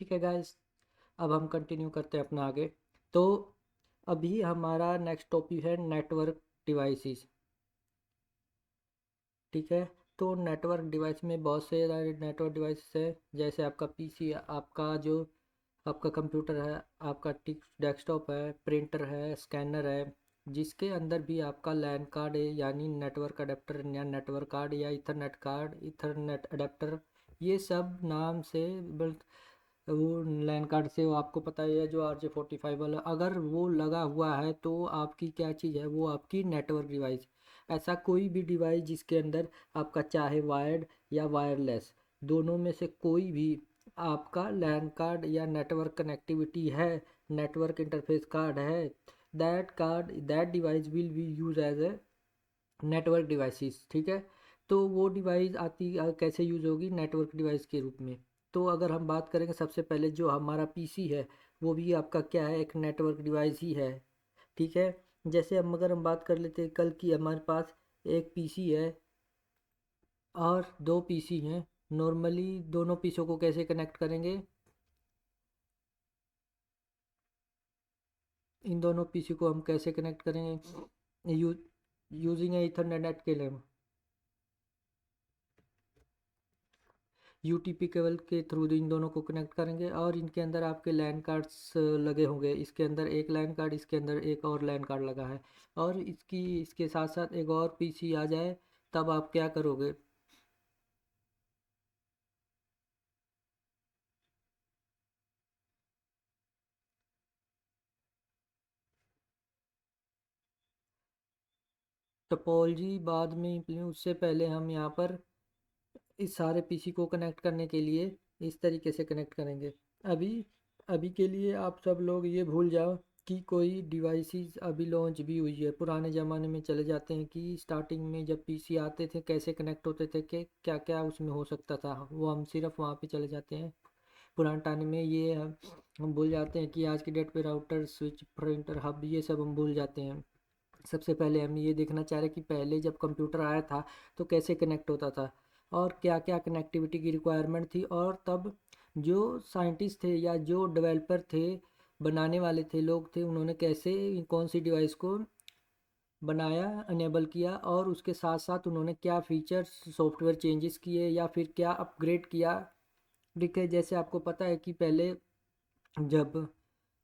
ठीक है गाइस, अब हम कंटिन्यू करते हैं अपना आगे। तो अभी हमारा नेक्स्ट टॉपिक है नेटवर्क डिवाइसेस। ठीक है। तो नेटवर्क डिवाइस में बहुत से नेटवर्क डिवाइसेस है, जैसे आपका पीसी, आपका जो आपका कंप्यूटर है, आपका डेस्कटॉप है, प्रिंटर है, स्कैनर है, जिसके अंदर भी आपका लैन कार्ड है, यानी नेटवर्क अडेप्टर या नेटवर्क कार्ड या इथरनेट कार्ड, इथरनेट अडेप्टर, ये सब नाम से वो लैन कार्ड से वो आपको पता ही है, जो RJ45 वाला अगर वो लगा हुआ है तो आपकी क्या चीज़ है, वो आपकी नेटवर्क डिवाइस। ऐसा कोई भी डिवाइस जिसके अंदर आपका चाहे वायर्ड या वायरलेस, दोनों में से कोई भी आपका लैन कार्ड या नेटवर्क कनेक्टिविटी है, नेटवर्क इंटरफेस कार्ड है, that device will be use as a network devices. ठीक है। तो वो डिवाइस कैसे यूज़ होगी नेटवर्क डिवाइस के रूप में। तो अगर हम बात करेंगे, सबसे पहले जो हमारा पीसी है वो भी आपका क्या है, एक नेटवर्क डिवाइस ही है। ठीक है। जैसे हम अगर हम बात कर लेते हैं, कल की हमारे पास एक पीसी है और दो पीसी हैं। नॉर्मली दोनों पीसीओ को कैसे कनेक्ट करेंगे, इन दोनों पीसी को हम कैसे कनेक्ट करेंगे, यूजिंग ईथरनेट के लिए यूटीपी केबल के थ्रू इन दोनों को कनेक्ट करेंगे, और इनके अंदर आपके लैन कार्ड्स लगे होंगे। इसके अंदर एक लैन कार्ड, इसके अंदर एक और लैन कार्ड लगा है, और इसके साथ साथ एक और पीसी आ जाए, तब आप क्या करोगे। टोपोलॉजी बाद में उससे पहले हम यहाँ पर इस सारे पीसी को कनेक्ट करने के लिए इस तरीके से कनेक्ट करेंगे। अभी अभी के लिए आप सब लोग ये भूल जाओ कि कोई डिवाइसेस अभी लॉन्च भी हुई है। पुराने ज़माने में चले जाते हैं कि स्टार्टिंग में जब पीसी आते थे कैसे कनेक्ट होते थे, कि क्या क्या उसमें हो सकता था, वो हम सिर्फ वहाँ पे चले जाते हैं पुराने टाइम में। ये हम भूल जाते हैं कि आज की डेट पे राउटर, स्विच, प्रिंटर, हब, ये सब हम भूल जाते हैं। सबसे पहले हम ये देखना चाह रहे कि पहले जब कंप्यूटर आया था तो कैसे कनेक्ट होता था, और क्या क्या कनेक्टिविटी की रिक्वायरमेंट थी, और तब जो साइंटिस्ट थे या जो डेवलपर थे, बनाने वाले थे लोग थे, उन्होंने कैसे कौन सी डिवाइस को बनाया, अनेबल किया, और उसके साथ साथ उन्होंने क्या फीचर्स, सॉफ्टवेयर चेंजेस किए या फिर क्या अपग्रेड किया। ठीक है। जैसे आपको पता है कि पहले जब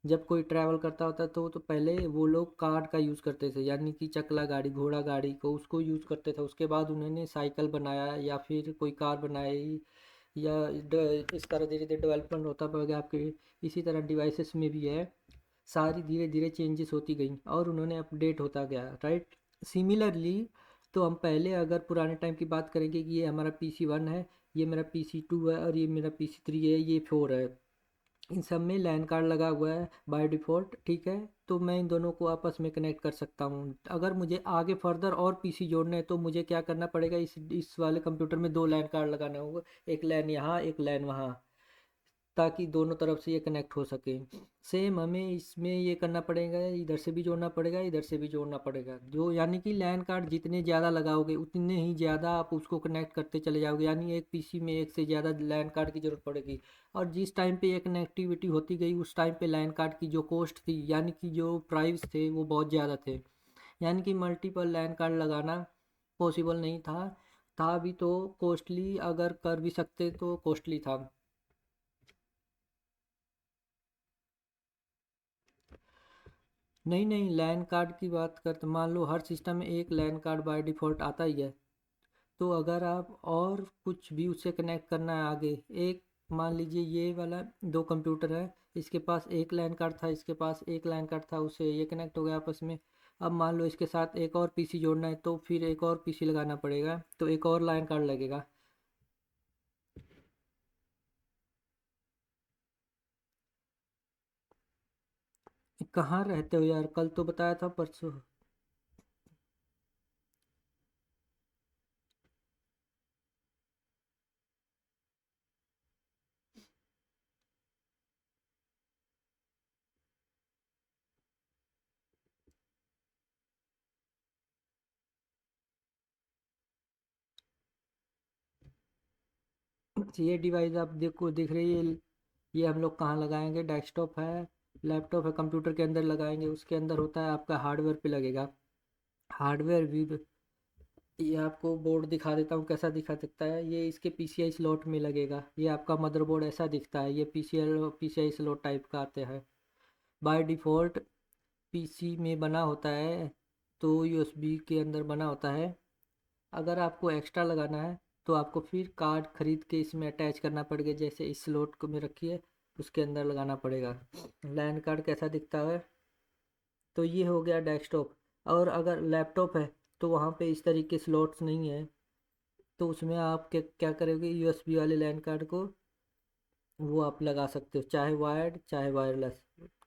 जब कोई ट्रैवल करता होता तो पहले वो लोग कार्ड का यूज़ करते थे, यानी कि चकला गाड़ी, घोड़ा गाड़ी को उसको यूज़ करते थे। उसके बाद उन्होंने साइकिल बनाया या फिर कोई कार बनाई, या इस तरह धीरे धीरे डेवलपमेंट होता गया आपके। इसी तरह डिवाइसेस में भी है, सारी धीरे धीरे चेंजेस होती गई और उन्होंने अपडेट होता गया, राइट। सिमिलरली, तो हम पहले अगर पुराने टाइम की बात करेंगे कि ये हमारा PC 1 है, ये मेरा PC 2 है, और ये मेरा PC 3 है, ये 4 है, इन सब में लैन कार्ड लगा हुआ है बाय डिफ़ॉल्ट। ठीक है। तो मैं इन दोनों को आपस में कनेक्ट कर सकता हूँ। अगर मुझे आगे फर्दर और पीसी जोड़ने हैं तो मुझे क्या करना पड़ेगा, इस वाले कंप्यूटर में दो लैन कार्ड लगाना होगा, एक लैन यहाँ, एक लैन वहाँ, ताकि दोनों तरफ से ये कनेक्ट हो सके। सेम हमें इसमें ये करना पड़ेगा, इधर से भी जोड़ना पड़ेगा, इधर से भी जोड़ना पड़ेगा, जो यानी कि लैन कार्ड जितने ज़्यादा लगाओगे उतने ही ज़्यादा आप उसको कनेक्ट करते चले जाओगे, यानी एक पीसी में एक से ज़्यादा लैन कार्ड की ज़रूरत पड़ेगी। और जिस टाइम पे ये कनेक्टिविटी होती गई, उस टाइम पे लैन कार्ड की जो कॉस्ट थी, यानी कि जो प्राइस थे, वो बहुत ज़्यादा थे। यानी कि मल्टीपल लैन कार्ड लगाना पॉसिबल नहीं था भी तो कॉस्टली, अगर कर भी सकते तो कॉस्टली था। नहीं नहीं, लैन कार्ड की बात करते, मान लो हर सिस्टम में एक लैन कार्ड बाय डिफ़ॉल्ट आता ही है। तो अगर आप और कुछ भी उससे कनेक्ट करना है आगे, एक मान लीजिए ये वाला दो कंप्यूटर है, इसके पास एक लैन कार्ड था, इसके पास एक लैन कार्ड था, उससे ये कनेक्ट हो गया आपस में। अब मान लो इसके साथ एक और पीसी जोड़ना है, तो फिर एक और पीसी लगाना पड़ेगा, तो एक और लैन कार्ड लगेगा। कहाँ रहते हो यार, कल तो बताया था, परसों। ये डिवाइस आप देखो, दिख रही है, ये हम लोग कहाँ लगाएंगे, डेस्कटॉप है, लैपटॉप है, कंप्यूटर के अंदर लगाएंगे। उसके अंदर होता है आपका हार्डवेयर पे लगेगा। हार्डवेयर भी ये आपको बोर्ड दिखा देता हूँ कैसा दिखा सकता है। ये इसके पीसीआई स्लॉट में लगेगा। ये आपका मदरबोर्ड ऐसा दिखता है। ये पीसीआई स्लॉट टाइप का आते हैं बाय डिफ़ॉल्ट। पीसी में बना होता है तो यूएसबी के अंदर बना होता है। अगर आपको एक्स्ट्रा लगाना है तो आपको फिर कार्ड खरीद के इसमें अटैच करना पड़ेगा, जैसे इस स्लॉट को में रखिए उसके अंदर लगाना पड़ेगा। लैन कार्ड कैसा दिखता है। तो ये हो गया डेस्कटॉप। और अगर लैपटॉप है तो वहाँ पे इस तरीके स्लॉट्स नहीं है, तो उसमें आप क्या क्या करोगे, यूएसबी वाले लैन कार्ड को वो आप लगा सकते हो, चाहे वायर्ड चाहे वायरलेस,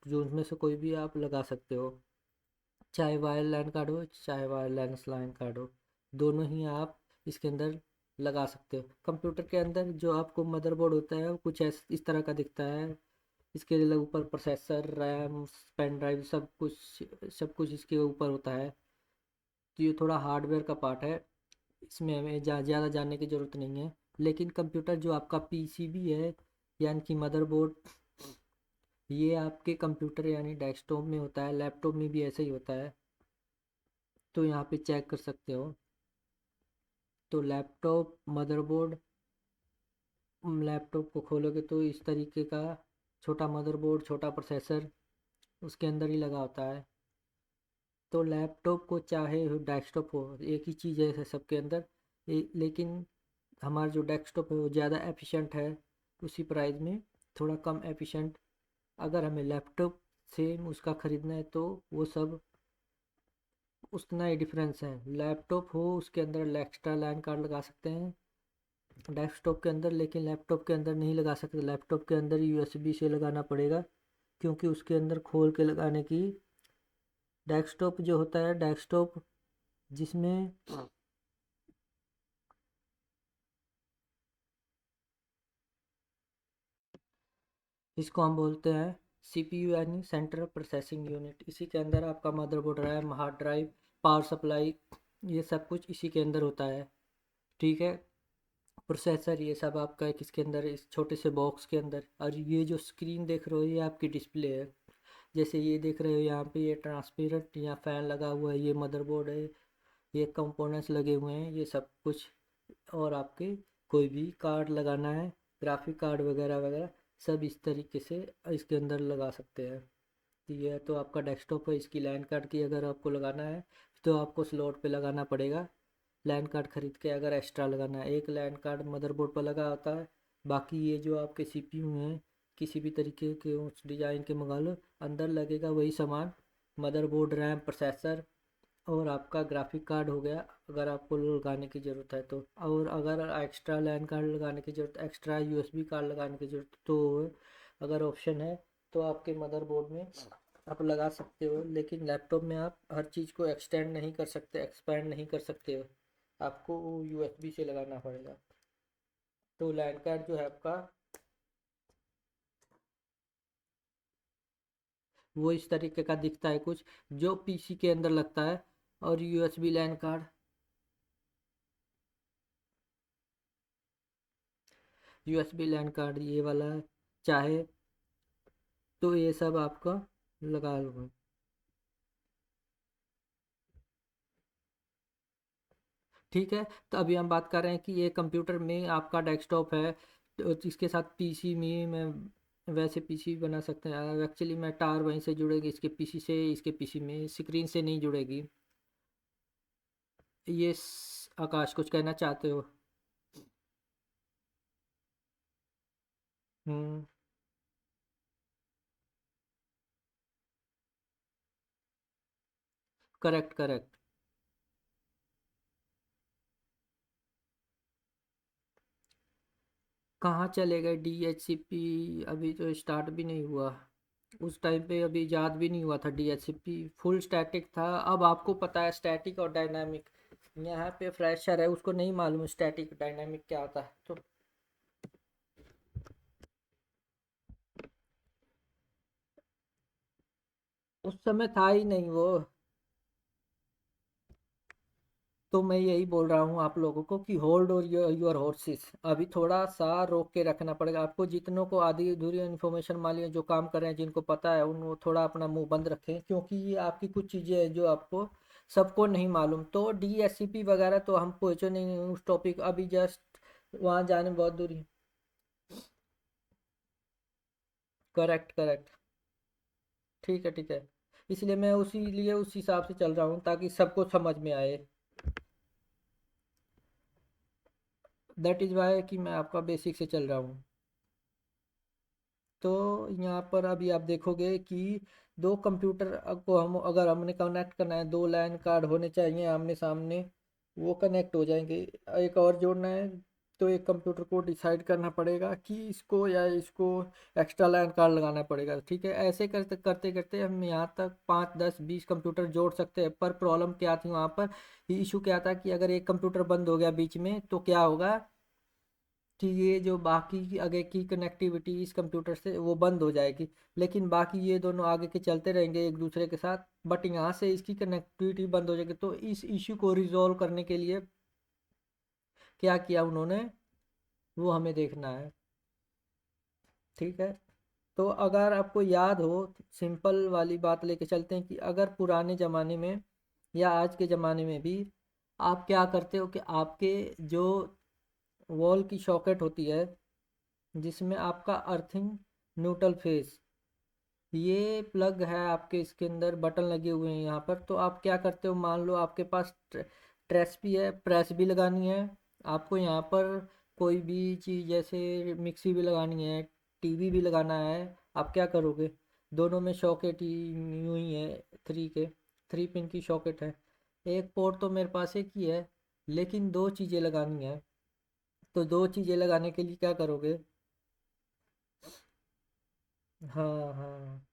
जो उनमें से कोई भी आप लगा सकते हो। चाहे वायर लैन कार्ड हो चाहे वायरलेस लैन कार्ड हो, दोनों ही आप इसके अंदर लगा सकते हो। कंप्यूटर के अंदर जो आपको मदरबोर्ड होता है वो कुछ इस तरह का दिखता है। इसके लिए ऊपर प्रोसेसर, रैम, पेन ड्राइव, सब कुछ इसके ऊपर होता है। तो ये थोड़ा हार्डवेयर का पार्ट है, इसमें हमें ज़्यादा जानने की ज़रूरत नहीं है। लेकिन कंप्यूटर जो आपका पीसीबी है, यानी कि मदरबोर्ड, ये आपके कंप्यूटर यानी डेस्कटॉप में होता है, लैपटॉप में भी ऐसा ही होता है। तो यहाँ पे चेक कर सकते हो। तो लैपटॉप मदरबोर्ड, लैपटॉप को खोलोगे तो इस तरीके का छोटा मदरबोर्ड, छोटा प्रोसेसर उसके अंदर ही लगा होता है। तो लैपटॉप को चाहे डेस्कटॉप हो, एक ही चीज़ है सबके अंदर। लेकिन हमारा जो डेस्कटॉप है वो ज़्यादा एफिशिएंट है उसी प्राइस में, थोड़ा कम एफिशिएंट। अगर हमें लैपटॉप सेम उसका ख़रीदना है तो वो सब उतना ही डिफरेंस है। लैपटॉप हो उसके अंदर एक्स्ट्रा लैन कार्ड लगा सकते हैं डेस्कटॉप के अंदर, लेकिन लैपटॉप के अंदर नहीं लगा सकते। लैपटॉप के अंदर यूएसबी से लगाना पड़ेगा, क्योंकि उसके अंदर खोल के लगाने की, डेस्कटॉप जो होता है डेस्कटॉप जिसमें इसको हम बोलते हैं सीपीयू यानी सेंट्रल प्रोसेसिंग यूनिट। इसी के अंदर आपका motherboard, RAM, hard drive, power supply, ये सब कुछ इसी के अंदर होता है। ठीक है। प्रोसेसर ये सब आपका एक इसके अंदर, इस छोटे से बॉक्स के अंदर। और ये जो स्क्रीन देख रहे हो ये आपकी डिस्प्ले है। जैसे ये देख रहे हो यहाँ पे ये ट्रांसपेरेंट यहाँ फैन लगा हुआ है, ये मदरबोर्ड है, ये कंपोनेंट्स लगे हुए हैं, ये सब कुछ। और आपके कोई भी कार्ड लगाना है, ग्राफिक कार्ड वगैरह वगैरह, सब इस तरीके से इसके अंदर लगा सकते हैं। तो ये तो आपका डेस्कटॉप है। इसकी लैन कार्ड की अगर आपको लगाना है तो आपको स्लॉट पे लगाना पड़ेगा। लैन कार्ड ख़रीद के अगर एक्स्ट्रा लगाना है, एक लैन कार्ड मदरबोर्ड पर लगा होता है। बाकी ये जो आपके सीपीयू हैं किसी भी तरीके के उस डिज़ाइन के मंगा लो, अंदर लगेगा वही सामान। मदरबोर्ड, रैम, प्रोसेसर और आपका ग्राफिक कार्ड हो गया, अगर आपको लगाने की ज़रूरत है तो। और अगर एक्स्ट्रा लैन कार्ड लगाने की ज़रूरत, एक्स्ट्रा यूएसबी कार्ड लगाने की ज़रूरत तो अगर ऑप्शन है तो आपके मदरबोर्ड में आप लगा सकते हो। लेकिन लैपटॉप में आप हर चीज़ को एक्सटेंड नहीं कर सकते, एक्सपेंड नहीं कर सकते हो, आपको यूएसबी से लगाना पड़ेगा। तो लैन कार्ड जो है आपका वो इस तरीके का दिखता है कुछ, जो पीसी के अंदर लगता है। और यूएसबी लैन कार्ड, यूएसबी लैन कार्ड ये वाला है, चाहे तो ये सब आपका लगा लूँगा। ठीक है। तो अभी हम बात कर रहे हैं कि ये कंप्यूटर में आपका डेस्कटॉप है, तो इसके साथ पीसी में मैं वैसे पीसी बना सकते हैं। एक्चुअली मैं टार वहीं से जुड़ेगी इसके पीसी से, इसके पीसी में स्क्रीन से नहीं जुड़ेगी। ये आकाश कुछ कहना चाहते हो। हम्म। Correct correct. कहाँ चले गए डीएचसीपी, अभी तो स्टार्ट भी नहीं हुआ। उस टाइम पे अभी याद भी नहीं हुआ था, डीएचसीपी फुल स्टैटिक था। अब आपको पता है स्टैटिक और डायनामिक। यहाँ पे फ्रेशर है, उसको नहीं मालूम स्टैटिक डायनामिक क्या होता है। तो उस समय था ही नहीं वो। तो मैं यही बोल रहा हूँ आप लोगों को कि होल्ड और योर हॉर्सेस, अभी थोड़ा सा रोक के रखना पड़ेगा आपको। जितनों को आधी अधूरी इन्फॉर्मेशन माली जो काम कर रहे हैं, जिनको पता है, उन वो थोड़ा अपना मुंह बंद रखें, क्योंकि ये आपकी कुछ चीज़ें हैं जो आपको सबको नहीं मालूम। तो डीएससीपी वगैरह तो हम पहुँचे नहीं उस टॉपिक, अभी जस्ट वहाँ जाने में बहुत दूरी। Correct correct. ठीक है ठीक है। इसलिए मैं उसी लिए उस हिसाब से चल रहा हूँ ताकि सबको समझ में आए। दैट इज़ वाई कि मैं आपका बेसिक से चल रहा हूँ। तो यहाँ पर अभी आप देखोगे कि दो कंप्यूटर को हम अगर हमने कनेक्ट करना है, दो लाइन कार्ड होने चाहिए आमने सामने, वो कनेक्ट हो जाएंगे। एक और जोड़ना है तो एक कंप्यूटर को डिसाइड करना पड़ेगा कि इसको या इसको एक्स्ट्रा लाइन कार्ड लगाना पड़ेगा। ठीक है, ऐसे करते करते करते हम यहाँ तक 5 10 20 कंप्यूटर जोड़ सकते हैं। पर प्रॉब्लम क्या थी वहाँ पर, इशू क्या था कि अगर एक कंप्यूटर बंद हो गया बीच में तो क्या होगा कि ये जो बाकी की आगे की कनेक्टिविटी इस कंप्यूटर से वो बंद हो जाएगी। लेकिन बाकी ये दोनों आगे के चलते रहेंगे एक दूसरे के साथ, बट यहाँ से इसकी कनेक्टिविटी बंद हो जाएगी। तो इस इश्यू को रिजॉल्व करने के लिए क्या किया उन्होंने, वो हमें देखना है। ठीक है, तो अगर आपको याद हो, सिंपल वाली बात लेके चलते हैं कि अगर पुराने ज़माने में या आज के ज़माने में भी आप क्या करते हो कि आपके जो वॉल की सॉकेट होती है, जिसमें आपका अर्थिंग न्यूट्रल फेस, ये प्लग है आपके, इसके अंदर बटन लगे हुए हैं यहाँ पर। तो आप क्या करते हो, मान लो आपके पास ट्रेस भी है, प्रेस भी लगानी है आपको यहाँ पर, कोई भी चीज़ जैसे मिक्सी भी लगानी है, टीवी भी लगाना है। आप क्या करोगे, दोनों में सॉकेट ही यूँ ही है, 3 पिन की सॉकेट है। एक पोर्ट तो मेरे पास एक ही है, लेकिन दो चीज़ें लगानी है। तो दो चीज़ें लगाने के लिए क्या करोगे। हाँ हाँ,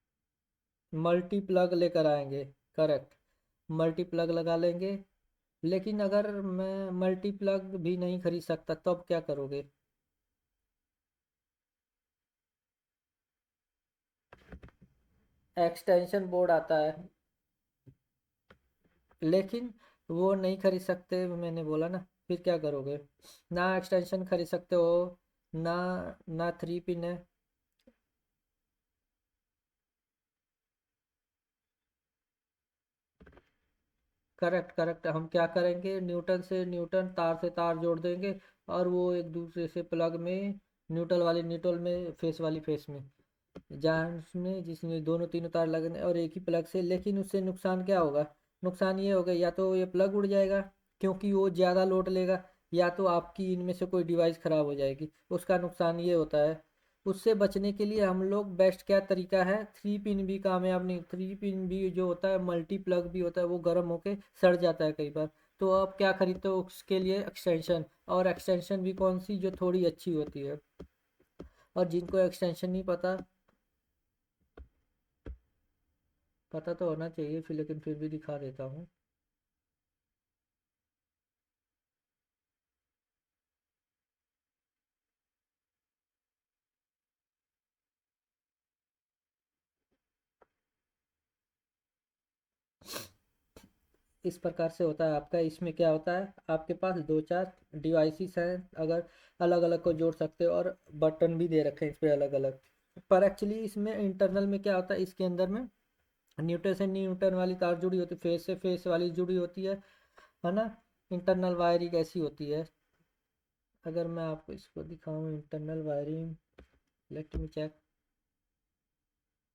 मल्टी प्लग लेकर आएंगे। करेक्ट, मल्टी प्लग लगा लेंगे। लेकिन अगर मैं मल्टी प्लग भी नहीं खरीद सकता तब क्या करोगे। एक्सटेंशन बोर्ड आता है, लेकिन वो नहीं खरीद सकते मैंने बोला ना। फिर क्या करोगे, ना एक्सटेंशन खरीद सकते हो, ना ना 3 पिन है। करेक्ट करेक्ट, हम क्या करेंगे, न्यूटन से न्यूटन, तार से तार जोड़ देंगे, और वो एक दूसरे से प्लग में, न्यूट्रल वाली न्यूट्रल में, फेस वाली फेस में, जहाँ उसमें जिसमें दोनों तीनों तार लगने और एक ही प्लग से। लेकिन उससे नुकसान क्या होगा, नुकसान ये होगा या तो ये प्लग उड़ जाएगा क्योंकि वो ज़्यादा लोड लेगा, या तो आपकी इनमें से कोई डिवाइस ख़राब हो जाएगी, उसका नुकसान ये होता है। उससे बचने के लिए हम लोग बेस्ट क्या तरीका है, 3 पिन भी कामयाब नहीं, 3 पिन भी जो होता है मल्टी प्लग भी होता है, वो गर्म होके सड़ जाता है कई बार। तो आप क्या खरीदते हो उसके लिए, एक्सटेंशन, और एक्सटेंशन भी कौन सी, जो थोड़ी अच्छी होती है। और जिनको एक्सटेंशन नहीं पता, पता तो होना चाहिए फिर, लेकिन फिर भी दिखा देता हूँ। इस प्रकार से होता है आपका। इसमें क्या होता है, आपके पास दो चार डिवाइसेस हैं, अगर अलग अलग को जोड़ सकते हो, और बटन भी दे रखे हैं इस पे अलग अलग। पर एक्चुअली इसमें इंटरनल में क्या होता है, इसके अंदर में न्यूटन से न्यूटन वाली तार जुड़ी होती है, फेस से फेस वाली जुड़ी होती है ना। इंटरनल वायरिंग ऐसी होती है। अगर मैं आपको इसको दिखाऊं internal wiring, let me check,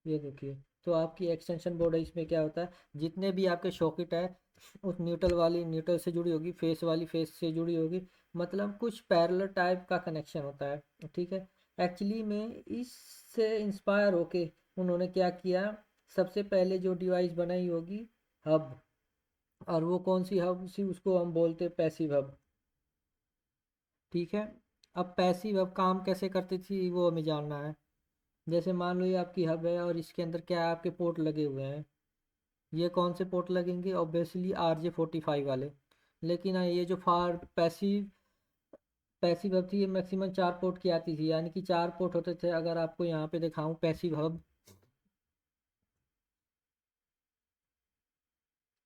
ये देखिए। तो आपकी एक्सटेंशन बोर्ड है, इसमें क्या होता है, जितने भी आपके सॉकेट है, उस न्यूट्रल वाली न्यूट्रल से जुड़ी होगी, फेस वाली फेस से जुड़ी होगी, मतलब कुछ पैरेलल टाइप का कनेक्शन होता है। ठीक है, एक्चुअली में इससे इंस्पायर होके उन्होंने क्या किया, सबसे पहले जो डिवाइस बनाई होगी, हब। और वो कौन सी हब सी, उसको हम बोलते हैं पैसिव हब। ठीक है, अब पैसिव हब काम कैसे करती थी वो हमें जानना है। जैसे मान लो ये आपकी हब है और इसके अंदर क्या है, आपके पोर्ट लगे हुए हैं। ये कौन से पोर्ट लगेंगे, ऑब्वियसली RJ45 वाले। लेकिन हाँ, ये जो फार पैसिव पैसिव हब थी, ये मैक्सिमम 4 पोर्ट की आती थी, यानी कि 4 पोर्ट होते थे। अगर आपको यहाँ पे दिखाऊं पैसिव हब,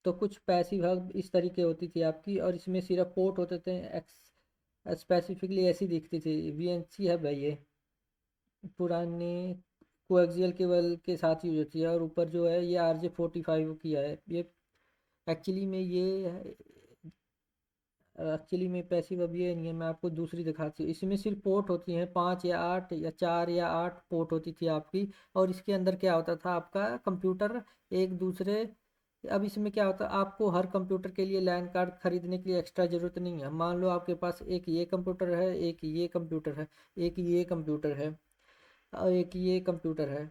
तो कुछ पैसिव हब इस तरीके होती थी आपकी, और इसमें सिर्फ पोर्ट होते थे, एक्स स्पेसिफिकली ऐसी दिखती थी। वीएनसी हब है ये, पुराने कोएक्सियल केबल के साथ यूज होती है, और ऊपर जो है ये RJ45 की है ये। एक्चुअली में ये एक्चुअली में पैसिव अब ये नहीं है, मैं आपको दूसरी दिखाती हूँ। इसमें सिर्फ पोर्ट होती हैं 5 या 8 या 4 या 8 पोर्ट होती थी आपकी। और इसके अंदर क्या होता था, आपका कंप्यूटर एक दूसरे, अब इसमें क्या होता है, आपको हर कंप्यूटर के लिए लैन कार्ड खरीदने की एक्स्ट्रा ज़रूरत नहीं है। मान लो आपके पास एक ये कंप्यूटर है, एक ये कंप्यूटर है, एक ये कंप्यूटर है, और एक ये कंप्यूटर है,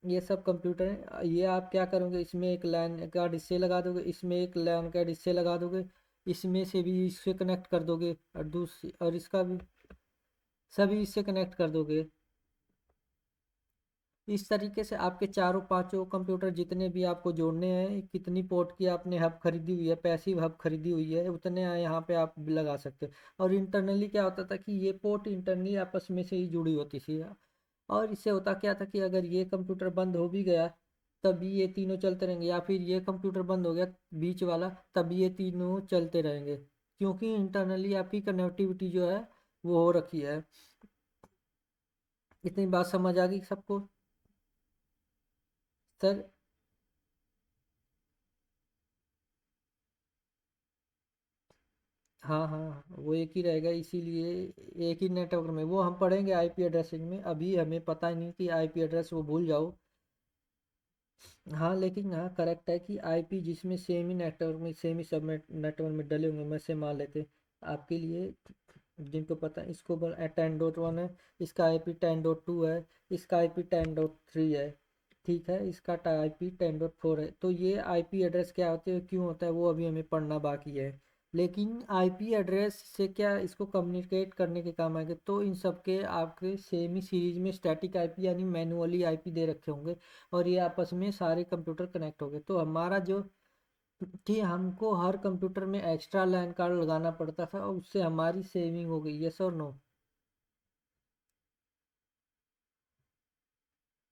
ये सब कंप्यूटर हैं। ये आप क्या करोगे, इसमें एक लैन कार्ड इससे लगा दोगे, इसमें एक लैन कार्ड इससे लगा दोगे, इसमें से भी इससे कनेक्ट कर दोगे, और दूसरी और इसका भी सभी इससे कनेक्ट कर दोगे। इस तरीके से आपके चारों पांचों कंप्यूटर जितने भी आपको जोड़ने हैं, कितनी पोर्ट की आपने हब खरीदी हुई है, पैसिव हब खरीदी हुई है, उतने यहाँ पे आप लगा सकते हो। और इंटरनली क्या होता था कि ये पोर्ट इंटरनली आपस में से ही जुड़ी होती थी। और इससे होता क्या था कि अगर ये कंप्यूटर बंद हो भी गया तभी ये तीनों चलते रहेंगे, या फिर ये कंप्यूटर बंद हो गया बीच वाला तभी ये तीनों चलते रहेंगे, क्योंकि इंटरनली आपकी कनेक्टिविटी जो है वो हो रखी है। इतनी बात समझ आ गई सबको सर? हाँ हाँ, वो एक ही रहेगा, इसीलिए एक ही नेटवर्क में वो हम पढ़ेंगे आईपी एड्रेसिंग में। अभी हमें पता ही नहीं कि आईपी एड्रेस वो भूल जाओ। हाँ लेकिन हाँ करेक्ट है कि आईपी जिसमें सेम ही नेटवर्क में, सेम ही सब नेटवर्क में डले होंगे, मैं से मान लेते आपके लिए जिनको पता है। इसको 10.1 है, इसका आईपी 10.2 है, इसका आईपी 10.3 है, ठीक है, इसका आईपी 10.4 है। तो ये आईपी एड्रेस क्या होते हैं, क्यों होता है, वो अभी हमें पढ़ना बाकी है। लेकिन आईपी एड्रेस से क्या इसको कम्युनिकेट करने के काम आएंगे, तो इन सब के आपके सेम ही सीरीज में स्टैटिक आईपी यानी मैनुअली आईपी दे रखे होंगे, और ये आपस में सारे कंप्यूटर कनेक्ट हो गए। तो हमारा जो कि हमको हर कंप्यूटर में एक्स्ट्रा लैन कार्ड लगाना पड़ता था, और उससे हमारी सेविंग हो गई। यस और नो?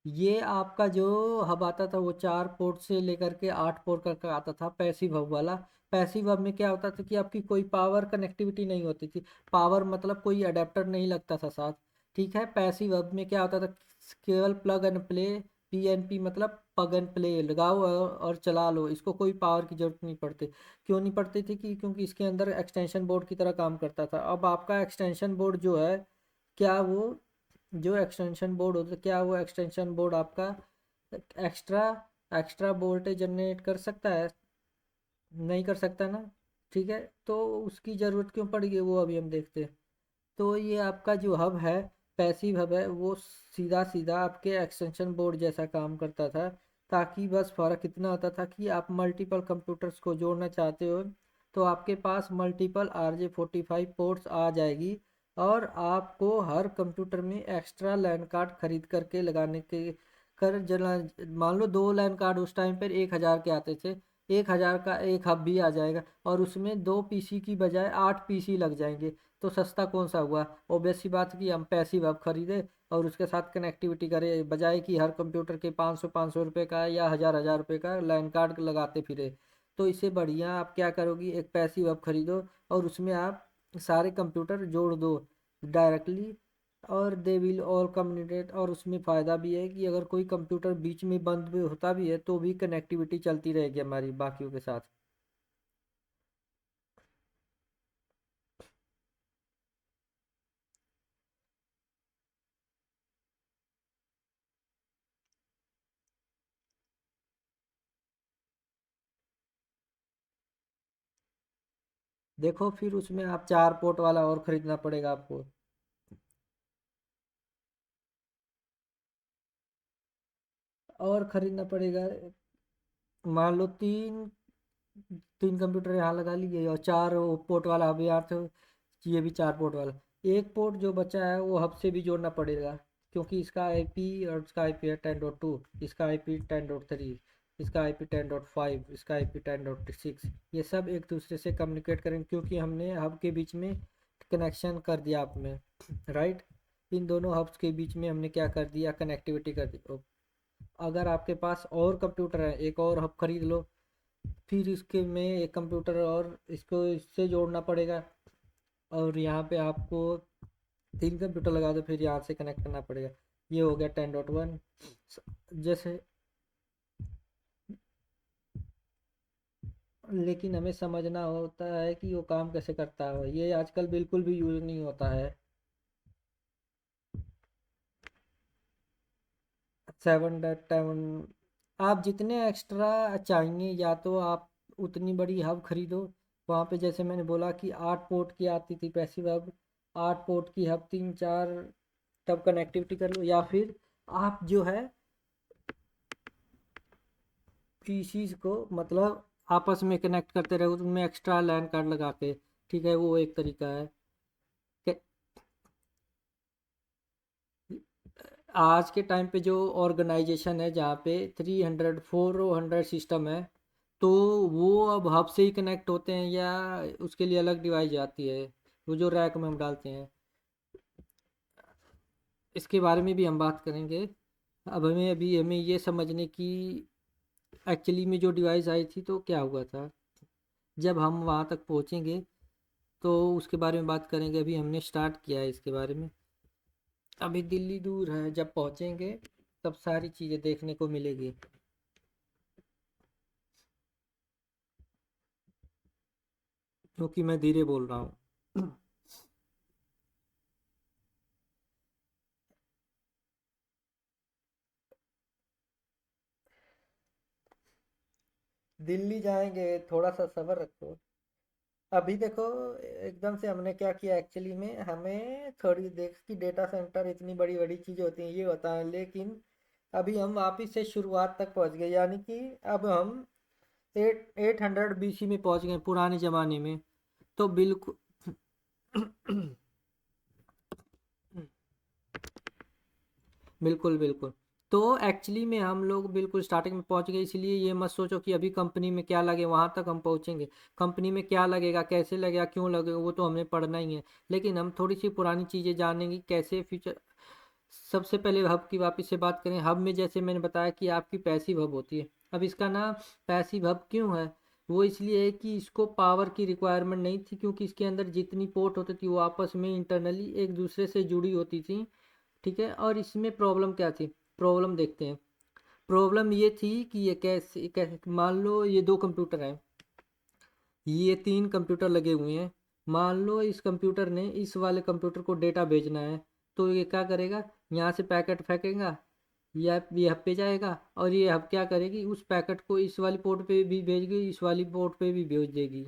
ये आपका जो हब आता था वो 4 पोर्ट से लेकर के 8 पोर्ट तक का आता था, पैसिव हब वाला। पैसिव हब में क्या होता था कि आपकी कोई पावर कनेक्टिविटी नहीं होती थी। पावर मतलब कोई अडेप्टर नहीं लगता था साथ, ठीक है। पैसिव हब में क्या होता था, केवल प्लग एंड प्ले, पीएनपी मतलब प्लग एंड प्ले, लगाओ और चला लो, इसको कोई पावर की जरूरत नहीं पड़ती। क्यों नहीं पड़ती थी कि क्योंकि इसके अंदर एक्सटेंशन बोर्ड की तरह काम करता था। अब आपका एक्सटेंशन बोर्ड जो है, क्या वो जो एक्सटेंशन बोर्ड होता है, क्या वो एक्सटेंशन बोर्ड आपका एक्स्ट्रा एक्स्ट्रा वोल्टेज जनरेट कर सकता है? नहीं कर सकता ना, ठीक है। तो उसकी ज़रूरत क्यों पड़ेगी, वो अभी हम देखते हैं। तो ये आपका जो हब है, पैसिव हब है, वो सीधा सीधा आपके एक्सटेंशन बोर्ड जैसा काम करता था। ताकि बस फ़र्क इतना होता था कि आप मल्टीपल कंप्यूटर्स को जोड़ना चाहते हो, तो आपके पास मल्टीपल RJ45 पोर्ट्स आ जाएगी, और आपको हर कंप्यूटर में एक्स्ट्रा लैन कार्ड खरीद करके लगाने के कर जला। मान लो 2 लैन कार्ड उस टाइम पर 1,000 के आते थे, 1,000 का एक हब भी आ जाएगा, और उसमें 2 पीसी की बजाय 8 पीसी लग जाएंगे। तो सस्ता कौन सा हुआ? ऑब्वियस सी बात कि हम पैसिव हब खरीदे और उसके साथ कनेक्टिविटी करें, बजाय कि हर कंप्यूटर के 500 रुपये का या 1,000 रुपये का लाइन कार्ड लगाते फिरे। तो इससे बढ़िया आप क्या करोगी, एक पैसिव हब खरीदो और उसमें आप सारे कंप्यूटर जोड़ दो डायरेक्टली, और दे विल ऑल कम्युनिकेट। और उसमें फ़ायदा भी है कि अगर कोई कंप्यूटर बीच में बंद भी होता भी है तो भी कनेक्टिविटी चलती रहेगी हमारी बाकियों के साथ। देखो फिर उसमें आप 4 पोर्ट वाला और ख़रीदना पड़ेगा आपको। और ख़रीदना पड़ेगा। मान लो तीन तीन कंप्यूटर यहाँ लगा लिए और 4 पोर्ट वाला हब यहाँ तो, ये भी 4 पोर्ट वाला। एक पोर्ट जो बचा है वो हब से भी जोड़ना पड़ेगा, क्योंकि इसका आईपी और इसका आईपी है 10.2, इसका आईपी 10.3, इसका आईपी 10.5, इसका आईपी 10.6। ये सब एक दूसरे से कम्युनिकेट करेंगे, क्योंकि हमने हब के बीच में कनेक्शन कर दिया आपने, राइट। इन दोनों हब्स के बीच में हमने क्या कर दिया, कनेक्टिविटी कर दी। अगर आपके पास और कंप्यूटर है, एक और हब खरीद लो, फिर इसके में एक कंप्यूटर और इसको इससे जोड़ना पड़ेगा, और यहाँ पे आपको 3 कंप्यूटर लगा दो, फिर यहाँ से कनेक्ट करना पड़ेगा। ये हो गया 10.1। जैसे लेकिन हमें समझना होता है कि वो काम कैसे करता है, ये आजकल बिल्कुल भी यूज नहीं होता है। 7.7 आप जितने एक्स्ट्रा चाहिए, या तो आप उतनी बड़ी हब खरीदो। वहाँ पे जैसे मैंने बोला कि 8 पोर्ट की आती थी पैसिव हब, 8 पोर्ट की हब 3-4 तब कनेक्टिविटी कर लो, या फिर आप जो है पीसीज को मतलब आपस में कनेक्ट करते रहो उनमें एक्स्ट्रा लैन कार्ड लगा के। ठीक है, वो एक तरीका है। कि आज के टाइम पे जो ऑर्गेनाइजेशन है जहाँ पे 400 सिस्टम है, तो वो अब हब से ही कनेक्ट होते हैं, या उसके लिए अलग डिवाइस आती है, वो जो रैक में हम डालते हैं। इसके बारे में भी हम बात करेंगे। अब हमें ये समझने की एक्चुअली में जो डिवाइस आई थी तो क्या हुआ था। जब हम वहाँ तक पहुँचेंगे तो उसके बारे में बात करेंगे, अभी हमने स्टार्ट किया है इसके बारे में। अभी दिल्ली दूर है, जब पहुँचेंगे तब सारी चीज़ें देखने को मिलेगी। क्योंकि मैं धीरे बोल रहा हूँ। दिल्ली जाएंगे, थोड़ा सा सब्र रखो। अभी देखो, एकदम से हमने क्या किया, एक्चुअली में हमें थोड़ी देख की डेटा सेंटर इतनी बड़ी बड़ी चीज़ें होती हैं ये होता है, लेकिन अभी हम वापिस से शुरुआत तक पहुंच गए, यानी कि अब हम 800 BC में पहुंच गए, पुराने ज़माने में। तो बिल्कुल बिल्कुल बिल्कुल। तो एक्चुअली में हम लोग बिल्कुल स्टार्टिंग में पहुंच गए, इसलिए ये मत सोचो कि अभी कंपनी में क्या लगे, वहां तक हम पहुंचेंगे। कंपनी में क्या लगेगा, कैसे लगेगा, क्यों लगेगा, वो तो हमें पढ़ना ही है। लेकिन हम थोड़ी सी पुरानी चीज़ें जानेंगे कैसे फ्यूचर। सबसे पहले हब की वापस से बात करें। हब में जैसे मैंने बताया कि आपकी पैसिव हब होती है। अब इसका नाम पैसिव हब क्यों है, वो इसलिए है कि इसको पावर की रिक्वायरमेंट नहीं थी, क्योंकि इसके अंदर जितनी पोर्ट होती थी वो आपस में इंटरनली एक दूसरे से जुड़ी होती थी। ठीक है, और इसमें प्रॉब्लम क्या थी, प्रॉब्लम देखते हैं। प्रॉब्लम ये थी कि ये कैसे मान लो ये 2 कंप्यूटर हैं, ये 3 कंप्यूटर लगे हुए हैं। मान लो इस कंप्यूटर ने इस वाले कंप्यूटर को डेटा भेजना है, तो ये क्या करेगा, यहाँ से पैकेट फेंकेगा, या ये हब पे जाएगा, और ये हब क्या करेगी, उस पैकेट को इस वाली पोर्ट पे भी भेजेगी, इस वाली पोर्ट पे भी भेज देगी।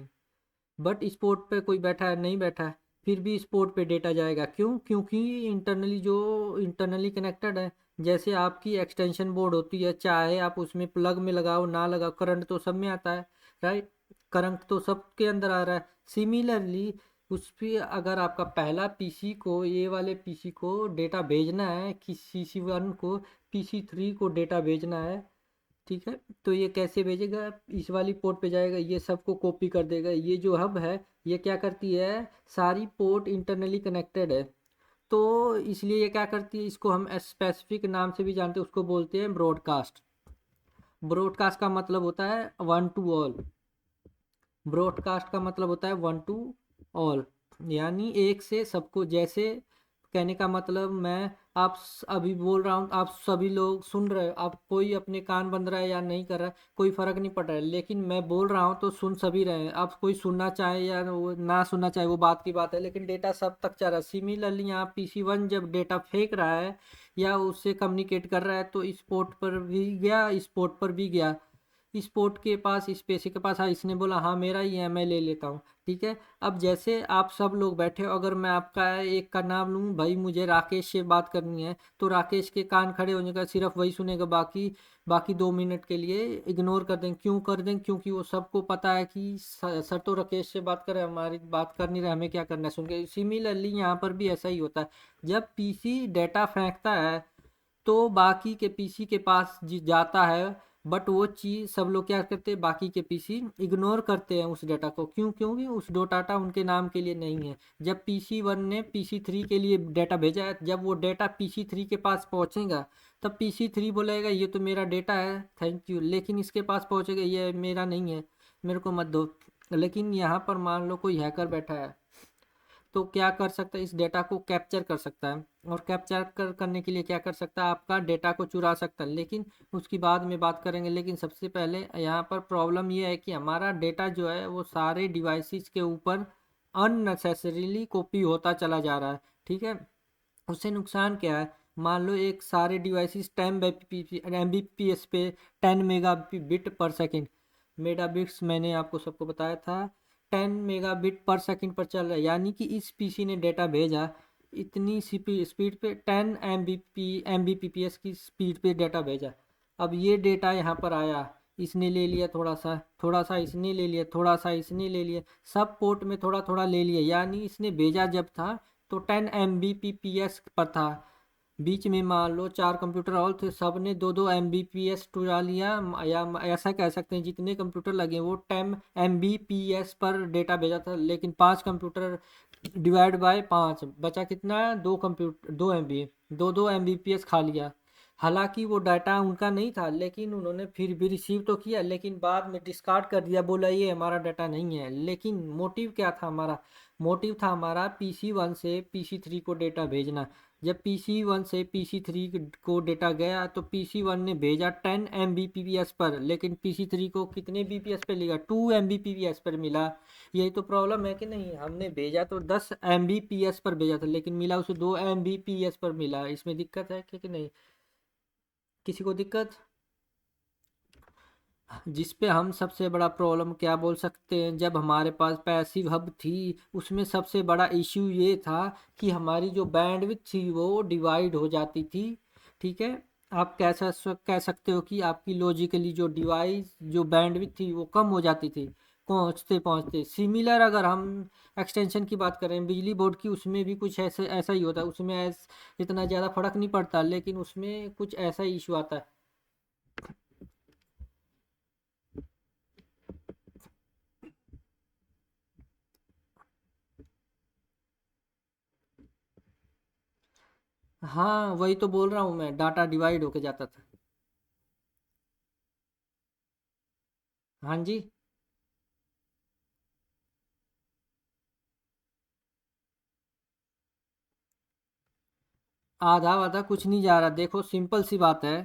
बट इस पोर्ट पे कोई बैठा है, नहीं बैठा है, फिर भी इस पोर्ट पे डेटा जाएगा। क्यों, क्योंकि इंटरनली जो इंटरनली कनेक्टेड है। जैसे आपकी एक्सटेंशन बोर्ड होती है, चाहे आप उसमें प्लग में लगाओ ना लगाओ, करंट तो सब में आता है, राइट। करंट तो सबके अंदर आ रहा है। सिमिलरली उस पे अगर आपका पहला पीसी को, ये वाले पीसी को डेटा भेजना है कि CC1 को PC3 को डेटा भेजना है, ठीक है, तो ये कैसे भेजेगा, इस वाली पोर्ट पे जाएगा, ये सबको कॉपी कर देगा। ये जो हब है, ये क्या करती है, सारी पोर्ट इंटरनली कनेक्टेड है, तो इसलिए ये क्या करती है, इसको हम स्पेसिफिक नाम से भी जानते हैं, उसको बोलते हैं ब्रॉडकास्ट। ब्रॉडकास्ट का मतलब होता है वन टू ऑल। ब्रॉडकास्ट का मतलब होता है वन टू ऑल, यानी एक से सबको। जैसे कहने का मतलब, मैं अभी बोल रहा हूँ, आप सभी लोग सुन रहे हो, आप कोई अपने कान बंद रहा है या नहीं कर रहा है, कोई फर्क नहीं पड़ रहा है, लेकिन मैं बोल रहा हूँ तो सुन सभी रहे हैं। आप कोई सुनना चाहे या वो ना सुनना चाहे, वो बात की बात है, लेकिन डेटा सब तक जा रहा है। सिमिलरली यहाँ PC1 जब डेटा फेंक रहा है या उससे कम्युनिकेट कर रहा है, तो इस पोर्ट पर भी गया, इस पोर्ट पर भी गया, इस पोर्ट के पास, इस पेशी के पास, हाँ इसने बोला हाँ मेरा ही है, मैं ले लेता हूँ। ठीक है, अब जैसे आप सब लोग बैठे हो, अगर मैं आपका एक का नाम लूँ, भाई मुझे राकेश से बात करनी है, तो राकेश के कान खड़े होने का, सिर्फ वही सुनेगा, बाकी बाकी 2 मिनट के लिए इग्नोर कर देंगे। क्यों कर देंगे, क्योंकि वो सबको पता है कि सर तो राकेश से बात कर रहे हैं, हमारी बात कर नहीं रहे, हमें क्या करना है सुन के। सिमिलरली यहाँ पर भी ऐसा ही होता है। जब पीसी डेटा फेंकता है तो बाकी के पीसी के पास जाता है, बट वो चीज़ सब लोग क्या करते हैं, बाकी के पीसी इग्नोर करते हैं उस डेटा को। क्यों? क्योंकि उस दो डाटा उनके नाम के लिए नहीं है। जब PC 1 ने PC 3 के लिए डेटा भेजा है, जब वो डेटा PC 3 के पास पहुंचेगा, तब PC 3 बोलेगा ये तो मेरा डेटा है, थैंक यू। लेकिन इसके पास पहुंचेगा, ये मेरा नहीं है, मेरे को मत दो। लेकिन यहाँ पर मान लो कोई हैकर बैठा है, तो क्या कर सकता है, इस डेटा को कैप्चर कर सकता है। और करने के लिए क्या कर सकता है, आपका डेटा को चुरा सकता है। लेकिन उसकी बाद में बात करेंगे। लेकिन सबसे पहले यहाँ पर प्रॉब्लम ये है कि हमारा डेटा जो है वो सारे डिवाइसेस के ऊपर अननेसेसरीली कॉपी होता चला जा रहा है। ठीक है, उससे नुकसान क्या है? मान लो एक सारे डिवाइसेस 10 Mbps पे 10 Mbit/s, मेगाबिट्स मैंने आपको सबको बताया था, 10 Mbit/s पर चल रहा है। यानी कि इस पीसी ने डेटा भेजा इतनी स्पीड पे, 10 Mbps की स्पीड पे डेटा भेजा। अब ये डेटा यहाँ पर आया, इसने ले लिया थोड़ा सा, थोड़ा सा इसने ले लिया, थोड़ा सा इसने ले लिया, सब पोर्ट में थोड़ा थोड़ा ले लिया। यानी इसने भेजा जब था तो 10 Mbps पर था। बीच में मान लो चार कंप्यूटर और थे, सब ने 2-2 Mbps चुरा लिया। या ऐसा कह सकते हैं जितने कंप्यूटर लगे वो 10 Mbps पर डेटा भेजा था। लेकिन 5 कंप्यूटर डिवाइड बाय 5 बचा कितना? 2 कंप्यूटर, 2 MB, 2-2 Mbps खा लिया। हालांकि वो डाटा उनका नहीं था, लेकिन उन्होंने फिर भी रिसीव तो किया, लेकिन बाद में डिस्कार्ड कर दिया, बोला ये हमारा डाटा नहीं है। लेकिन मोटिव क्या था हमारा? मोटिव था हमारा PC 1 से PC 3 को डेटा भेजना। जब PC 1 से PC 3 को डेटा गया तो PC 1 ने भेजा 10 Mbps पर, लेकिन PC 3 को कितने BPS पे मिला? 2 Mbps पर मिला। यही तो प्रॉब्लम है कि नहीं? हमने भेजा तो 10 Mbps पर भेजा था, लेकिन मिला उसे 2 Mbps पर मिला। इसमें दिक्कत है कि नहीं? किसी को दिक्कत? जिस पे हम सबसे बड़ा प्रॉब्लम क्या बोल सकते हैं, जब हमारे पास पैसिव हब थी, उसमें सबसे बड़ा इश्यू ये था कि हमारी जो बैंडविड्थ थी वो डिवाइड हो जाती थी। ठीक है, आप कैसा कह सकते हो कि आपकी लॉजिकली जो डिवाइस जो बैंडविड्थ थी वो कम हो जाती थी पहुंचते पहुंचते। सिमिलर अगर हम एक्सटेंशन की बात करें बिजली बोर्ड की, उसमें भी कुछ ऐसे ऐसा ही होता है। उसमें इतना ज़्यादा फर्क नहीं पड़ता, लेकिन उसमें कुछ ऐसा इशू आता है। हाँ, वही तो बोल रहा हूँ मैं, डाटा डिवाइड होके जाता था। हाँ जी। आधा आधा कुछ नहीं जा रहा, देखो सिंपल सी बात है।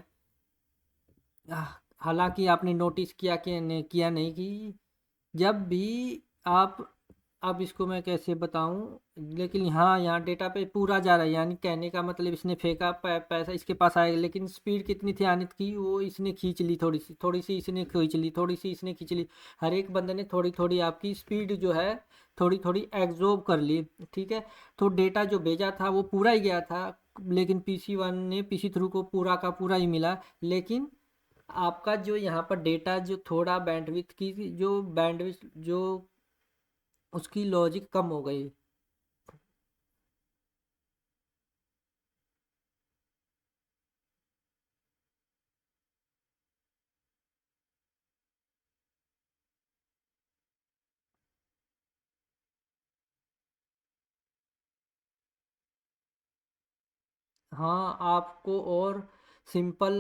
हालांकि आपने नोटिस किया कि नहीं किया, नहीं कि जब भी आप, अब इसको मैं कैसे बताऊं, लेकिन हाँ यहाँ डेटा पे पूरा जा रहा है। यानी कहने का मतलब इसने फेंका, पैसा इसके पास आएगा, लेकिन स्पीड कितनी थी आने की? वो इसने खींच ली, थोड़ी सी, थोड़ी सी इसने खींच ली, थोड़ी सी इसने खींच ली। हर एक बंदे ने थोड़ी थोड़ी आपकी स्पीड जो है थोड़ी थोड़ी एग्जॉर्ब कर ली। ठीक है, तो डेटा जो भेजा था वो पूरा ही गया था, लेकिन PC 1 ने PC 3 को पूरा का पूरा ही मिला। लेकिन आपका जो यहाँ पर डेटा जो थोड़ा बैंडविड्थ की जो बैंडविड्थ जो उसकी लॉजिक कम हो गई। हाँ, आपको और सिंपल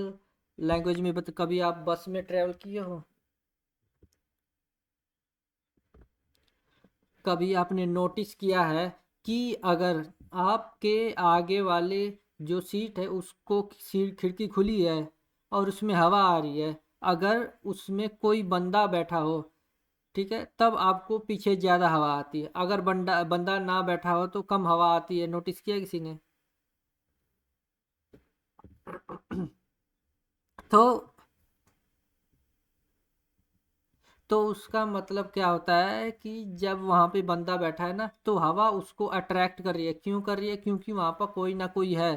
लैंग्वेज में बता, कभी आप बस में ट्रेवल किए हो? कभी आपने नोटिस किया है कि अगर आपके आगे वाले जो सीट है उसको सीट खिड़की खुली है और उसमें हवा आ रही है, अगर उसमें कोई बंदा बैठा हो, ठीक है, तब आपको पीछे ज़्यादा हवा आती है। अगर बंदा बंदा ना बैठा हो तो कम हवा आती है। नोटिस किया किसी ने? तो उसका मतलब क्या होता है कि जब वहां पे बंदा बैठा है ना, तो हवा उसको अट्रैक्ट कर रही है। क्यों कर रही है? क्योंकि वहां पर कोई ना कोई है।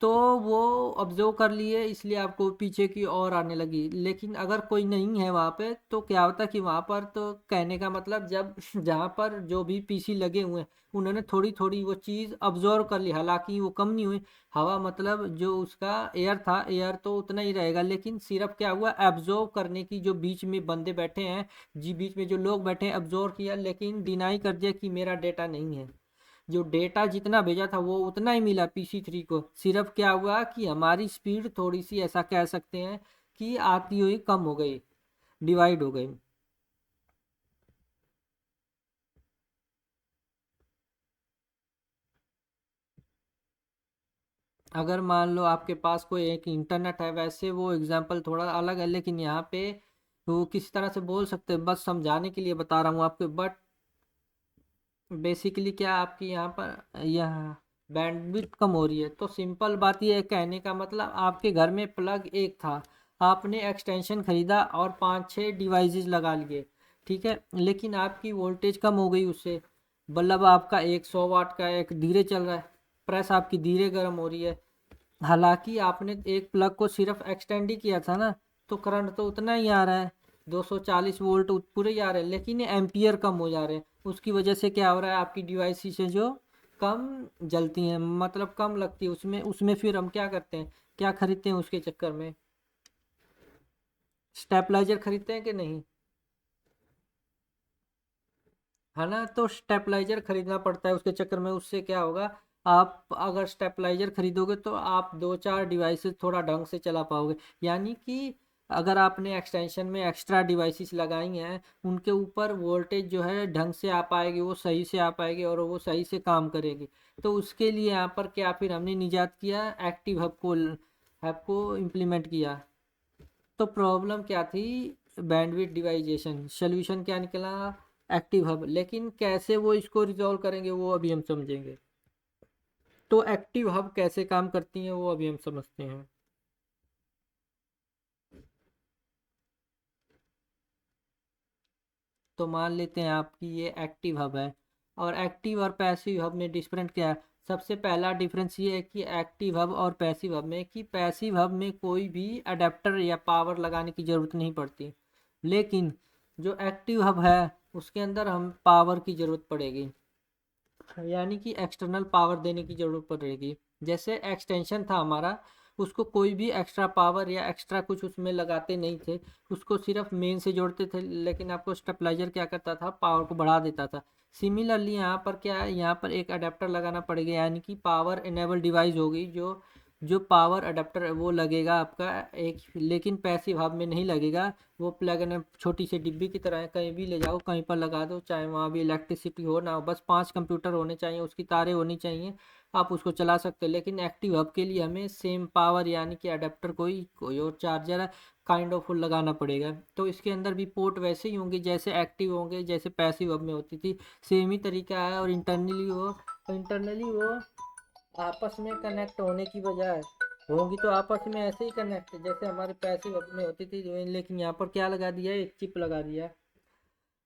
तो वो ऑब्जर्व कर लिए, इसलिए आपको पीछे की ओर आने लगी। लेकिन अगर कोई नहीं है वहाँ पे तो क्या होता कि वहाँ पर, तो कहने का मतलब जब जहाँ पर जो भी पीसी लगे हुए हैं उन्होंने थोड़ी थोड़ी वो चीज़ ऑब्जर्व कर ली, हालांकि वो कम नहीं हुई। हवा मतलब जो उसका एयर था, एयर तो उतना ही रहेगा, लेकिन सिर्फ क्या हुआ, एब्जॉर्व करने की, जो बीच में बंदे बैठे हैं, जी बीच में जो लोग बैठे हैं, एब्जॉर्व किया, लेकिन डिनाई कर दिया कि मेरा डेटा नहीं है। जो डेटा जितना भेजा था वो उतना ही मिला PC3 को। सिर्फ क्या हुआ कि हमारी स्पीड थोड़ी सी, ऐसा कह सकते हैं कि आती हुई कम हो गई, डिवाइड हो गई। अगर मान लो आपके पास कोई एक इंटरनेट है, वैसे वो एग्जांपल थोड़ा अलग है, लेकिन यहाँ पे वो किस तरह से बोल सकते हैं, बस समझाने के लिए बता रहा हूँ आपको। बट बेसिकली क्या आपकी यहाँ पर यह बैंडविड्थ कम हो रही है, तो सिंपल बात यह है, कहने का मतलब आपके घर में प्लग एक था, आपने एक्सटेंशन खरीदा और 5-6 डिवाइसेस लगा लिए, ठीक है, लेकिन आपकी वोल्टेज कम हो गई उससे। बल्ब आपका एक 100 वाट का एक धीरे चल रहा है, प्रेस आपकी धीरे गर्म हो रही है। हालांकि आपने एक प्लग को सिर्फ एक्सटेंड ही किया था ना, तो करंट तो उतना ही आ रहा है, 240 वोल्ट पूरे ही आ रहे हैं, लेकिन एम्पियर कम हो जा रहे हैं। उसकी वजह से क्या हो रहा है, आपकी डिवाइस से जो कम जलती हैं, मतलब कम लगती है उसमें। उसमें फिर हम क्या करते हैं, क्या खरीदते हैं उसके चक्कर में, स्टेपलाइजर खरीदते हैं कि नहीं, है ना। तो स्टेपलाइजर खरीदना पड़ता है उसके चक्कर में। उससे क्या होगा, आप अगर स्टेपलाइजर खरीदोगे तो आप 2-4 डिवाइसेस थोड़ा ढंग से चला पाओगे। यानी कि अगर आपने एक्सटेंशन में एक्स्ट्रा डिवाइसेस लगाई हैं, उनके ऊपर वोल्टेज जो है ढंग से आ पाएगी, वो सही से आ पाएगी और वो सही से काम करेगी। तो उसके लिए यहाँ पर क्या फिर हमने निजात किया, एक्टिव हब को इम्प्लीमेंट किया। तो प्रॉब्लम क्या थी, बैंडविड्थ डिवाइजेशन, सॉल्यूशन क्या निकला, एक्टिव हब। लेकिन कैसे वो इसको रिजॉल्व करेंगे वो अभी हम समझेंगे। तो एक्टिव हब कैसे काम करती हैं वो अभी हम समझते हैं। तो मान लेते हैं आपकी ये एक्टिव हब है, और एक्टिव और पैसिव हब में डिफरेंट क्या है। सबसे पहला डिफरेंस ये है कि एक्टिव हब और पैसिव हब में, कि पैसिव हब में कोई भी अडेप्टर या पावर लगाने की ज़रूरत नहीं पड़ती, लेकिन जो एक्टिव हब है उसके अंदर हम पावर की ज़रूरत पड़ेगी, यानी कि एक्सटर्नल पावर देने की ज़रूरत पड़ेगी। जैसे एक्सटेंशन था हमारा, उसको कोई भी एक्स्ट्रा पावर या एक्स्ट्रा कुछ उसमें लगाते नहीं थे, उसको सिर्फ मेन से जोड़ते थे, लेकिन आपको स्टेबलाइजर क्या करता था, पावर को बढ़ा देता था। सिमिलरली यहाँ पर क्या है, यहाँ पर एक अडेप्टर लगाना पड़ेगा, यानी कि पावर इनेबल डिवाइस होगी, जो जो पावर अडेप्टर है वो लगेगा आपका एक, लेकिन पैसिव हब में नहीं लगेगा। वो प्लग इन छोटी सी डिब्बी की तरह है, कहीं भी ले जाओ कहीं पर लगा दो, चाहे वहाँ भी इलेक्ट्रिसिटी हो ना हो, बस 5 कंप्यूटर होने चाहिए, उसकी तारें होनी चाहिए, आप उसको चला सकते हो। लेकिन एक्टिव हब के लिए हमें सेम पावर, यानी कि अडेप्टर कोई कोई और चार्जर काइंड ऑफ लगाना पड़ेगा। तो इसके अंदर भी पोर्ट वैसे ही होंगे जैसे एक्टिव होंगे, जैसे पैसिव हब में होती थी, सेम ही तरीका है। और इंटरनली वो आपस में कनेक्ट होने की बजाय होंगी तो आपस में ऐसे ही कनेक्ट जैसे हमारे पैसिव हब में होती थी। लेकिन यहाँ पर क्या लगा दिया है, एक चिप लगा दिया है।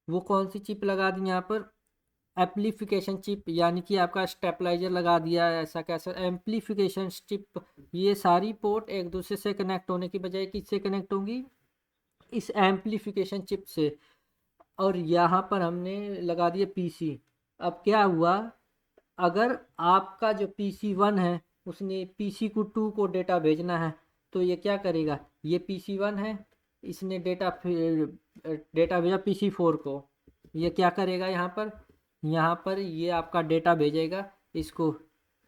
वो कौन सी चिप लगा दी यहाँ पर, एम्पलीफिकेशन चिप, यानी कि आपका स्टेबलाइजर लगा दिया है, ऐसा कैसा एम्पलीफिकेशन चिप। ये सारी पोर्ट एक दूसरे से कनेक्ट होने की बजाय किससे कनेक्ट होंगी, इस एम्पलीफिकेशन चिप से। और यहाँ पर हमने लगा दिया PC। अब क्या हुआ, अगर आपका जो PC1 है उसने PC2 को डेटा भेजना है, तो ये क्या करेगा, ये PC1 है, इसने डेटा भेजा PC4 को, ये क्या करेगा यहाँ पर ये आपका डेटा भेजेगा इसको,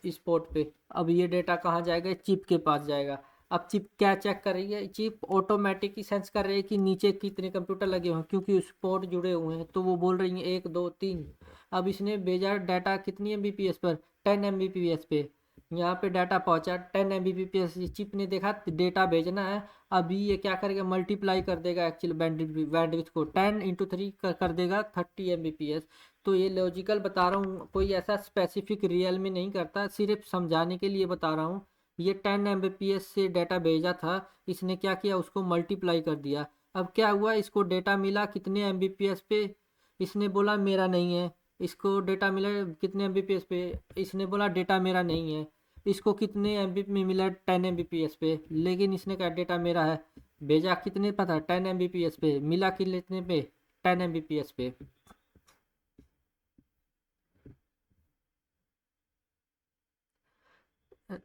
इस पोर्ट पे। अब ये डेटा कहाँ जाएगा, चिप के पास जाएगा। अब चिप क्या चेक कर रही है, चिप ऑटोमेटिक ही सेंस कर रही है कि नीचे कितने कंप्यूटर लगे हुए हैं, क्योंकि उस पोर्ट जुड़े हुए हैं, तो वो बोल रही है 1 2 3। अब इसने भेजा डाटा कितनी MBPS पर, 10 MBPS पे। यहाँ पे डाटा पहुँचा 10 MBPS, चिप ने देखा डेटा भेजना है। अभी ये क्या करेगा, मल्टीप्लाई कर देगा एक्चुअल बैंडविड्थ को, 10 × 3 कर देगा 30 MBPS। तो ये लॉजिकल बता रहा हूँ, कोई ऐसा स्पेसिफिक रियल में नहीं करता, सिर्फ समझाने के लिए बता रहा हूँ। ये 10 MBPS से डाटा भेजा था, इसने क्या किया, उसको मल्टीप्लाई कर दिया। अब क्या हुआ, इसको डेटा मिला कितने MBPS पे, इसने बोला मेरा नहीं है। इसको डेटा मिला कितने MBPS पे, इसने बोला डेटा मेरा नहीं है। इसको कितने एम बी में मिला, 10 Mbps पे, लेकिन इसने कहा डेटा मेरा है, भेजा कितने पता, 10 Mbps पे, मिला कितने पे, 10 Mbps पे।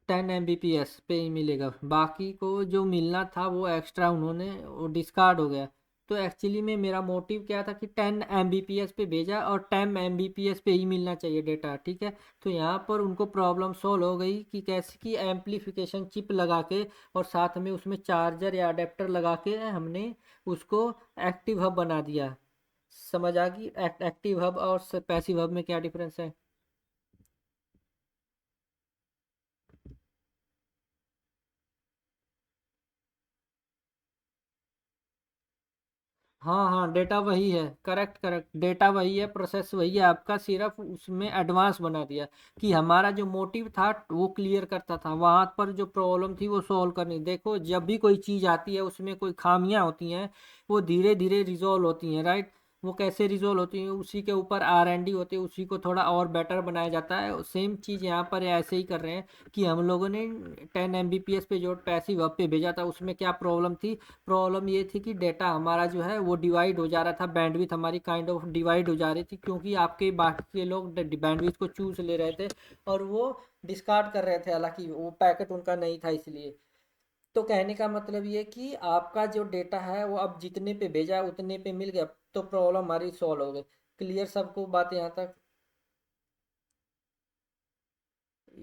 10 Mbps पे ही मिलेगा, बाकी को जो मिलना था वो एक्स्ट्रा उन्होंने वो डिस्कार्ड हो गया। तो एक्चुअली में मेरा मोटिव क्या था कि 10 Mbps पे भेजा और 10 Mbps पे ही मिलना चाहिए डेटा, ठीक है। तो यहाँ पर उनको प्रॉब्लम सॉल्व हो गई कि कैसे कि एम्पलीफिकेशन चिप लगा के और साथ में उसमें चार्जर या अडेप्टर लगा के हमने उसको एक्टिव हब बना दिया। समझ आ गई एक्टिव हब और पैसिव हब में क्या डिफरेंस है? हाँ हाँ, डेटा वही है, करेक्ट करेक्ट, डेटा वही है, प्रोसेस वही है आपका, सिर्फ उसमें एडवांस बना दिया कि हमारा जो मोटिव था वो क्लियर करता था, वहां पर जो प्रॉब्लम थी वो सॉल्व करनी। देखो जब भी कोई चीज़ आती है उसमें कोई खामियां होती हैं, वो धीरे धीरे रिजॉल्व होती हैं, राइट। वो कैसे रिजॉल्व होती हैं, उसी के ऊपर R&D होती है, उसी को थोड़ा और बेटर बनाया जाता है। सेम चीज़ यहाँ पर ऐसे ही कर रहे हैं कि हम लोगों ने 10 Mbps पे जो पैसिव वेब पे भेजा था उसमें क्या प्रॉब्लम थी। प्रॉब्लम ये थी कि डेटा हमारा जो है वो डिवाइड हो जा रहा था, बैंडविथ हमारी काइंड ऑफ डिवाइड हो जा रही थी, क्योंकि आपके बाकी के लोग बैंडविथ को चूज ले रहे थे और वो डिस्कार्ड कर रहे थे, हालांकि वो पैकेट उनका नहीं था इसलिए। तो कहने का मतलब ये कि आपका जो डेटा है वो अब जितने पे भेजा है उतने पे मिल गया, तो प्रॉब्लम हमारी सॉल्व हो गई। क्लियर सबको बात यहाँ तक?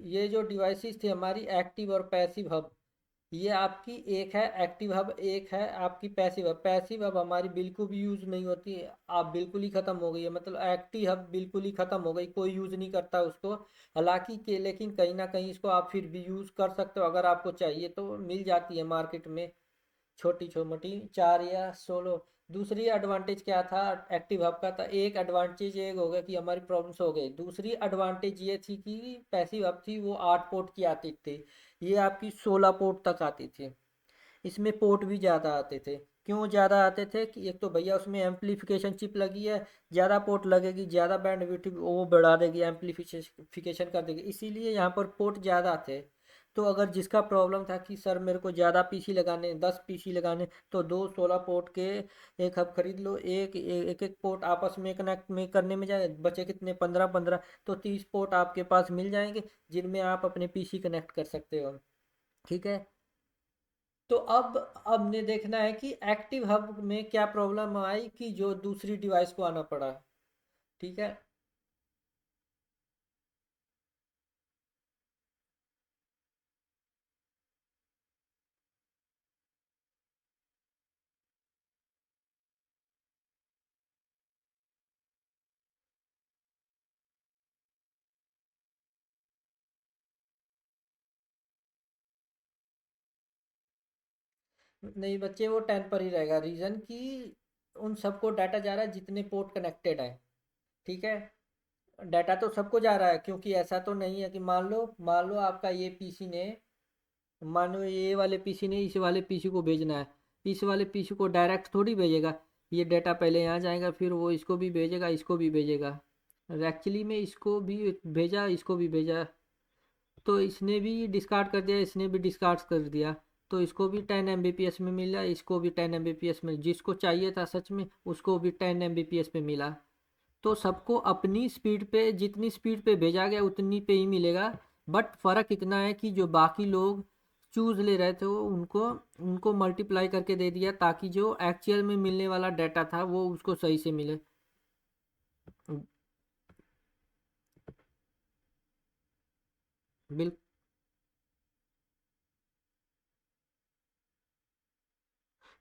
ये जो डिवाइसेस थी हमारी एक्टिव और पैसिव हब, ये आपकी एक है एक्टिव हब, एक है आपकी पैसिव हब। पैसिव हब हमारी बिल्कुल भी यूज़ नहीं होती है, आप बिल्कुल ही ख़त्म हो गई है, मतलब एक्टिव हब बिल्कुल ही ख़त्म हो गई, कोई यूज़ नहीं करता उसको। हालांकि के लेकिन कहीं ना कहीं इसको आप फिर भी यूज़ कर सकते हो, अगर आपको चाहिए तो मिल जाती है मार्केट में, छोटी छोटी 4 या 16। दूसरी एडवांटेज क्या था एक्टिव हब का, था एक एडवांटेज एक हो गया कि हमारी प्रॉब्लम्स हो गई। दूसरी एडवांटेज ये थी कि पैसिव हब थी वो 8 पोर्ट की आती थी, ये आपकी 16 पोर्ट तक आती थी। इसमें पोर्ट भी ज़्यादा आते थे। क्यों ज़्यादा आते थे कि एक तो भैया उसमें एम्पलीफिकेशन चिप लगी है, ज़्यादा पोर्ट लगेगी, ज़्यादा बैंडविड्थ वो बढ़ा देगी, एम्पलीफिकेशन कर देगी, इसीलिए यहाँ पर पोर्ट ज़्यादा थे। तो अगर जिसका प्रॉब्लम था कि सर मेरे को ज़्यादा पीसी लगाने, 10 पीसी लगाने, तो दो 16 पोर्ट के एक हब खरीद लो, एक एक पोर्ट आपस में कनेक्ट में करने में जाए, बचे कितने, 15 15, तो 30 पोर्ट आपके पास मिल जाएंगे जिनमें आप अपने पीसी कनेक्ट कर सकते हो, ठीक है। तो अब ने देखना है कि एक्टिव हब में क्या प्रॉब्लम आई कि जो दूसरी डिवाइस को आना पड़ा, ठीक है। नहीं बच्चे, वो 10 पर ही रहेगा, रीज़न कि उन सबको डाटा जा रहा है जितने पोर्ट कनेक्टेड है, ठीक है। डाटा तो सबको जा रहा है, क्योंकि ऐसा तो नहीं है कि मान लो आपका ये पीसी ने, मान लो ये वाले पीसी ने इस वाले पीसी को भेजना है, इस वाले पीसी को डायरेक्ट थोड़ी भेजेगा, ये डाटा पहले यहाँ जाएगा, फिर वो इसको भी भेजेगा, इसको भी भेजेगा। एक्चुअली में इसको भी भेजा, इसको भी भेजा, तो इसने भी डिस्कार्ड कर दिया, इसने भी डिस्कार्ड कर दिया, तो इसको भी 10 Mbps में मिला, इसको भी 10 Mbps में, जिसको चाहिए था सच में उसको भी 10 Mbps पे मिला। तो सबको अपनी स्पीड पे, जितनी स्पीड पे भेजा गया उतनी पे ही मिलेगा। बट फ़र्क इतना है कि जो बाकी लोग चूज ले रहे थे वो उनको उनको मल्टीप्लाई करके दे दिया, ताकि जो एक्चुअल में मिलने वाला डाटा था वो उसको सही से मिले। बिल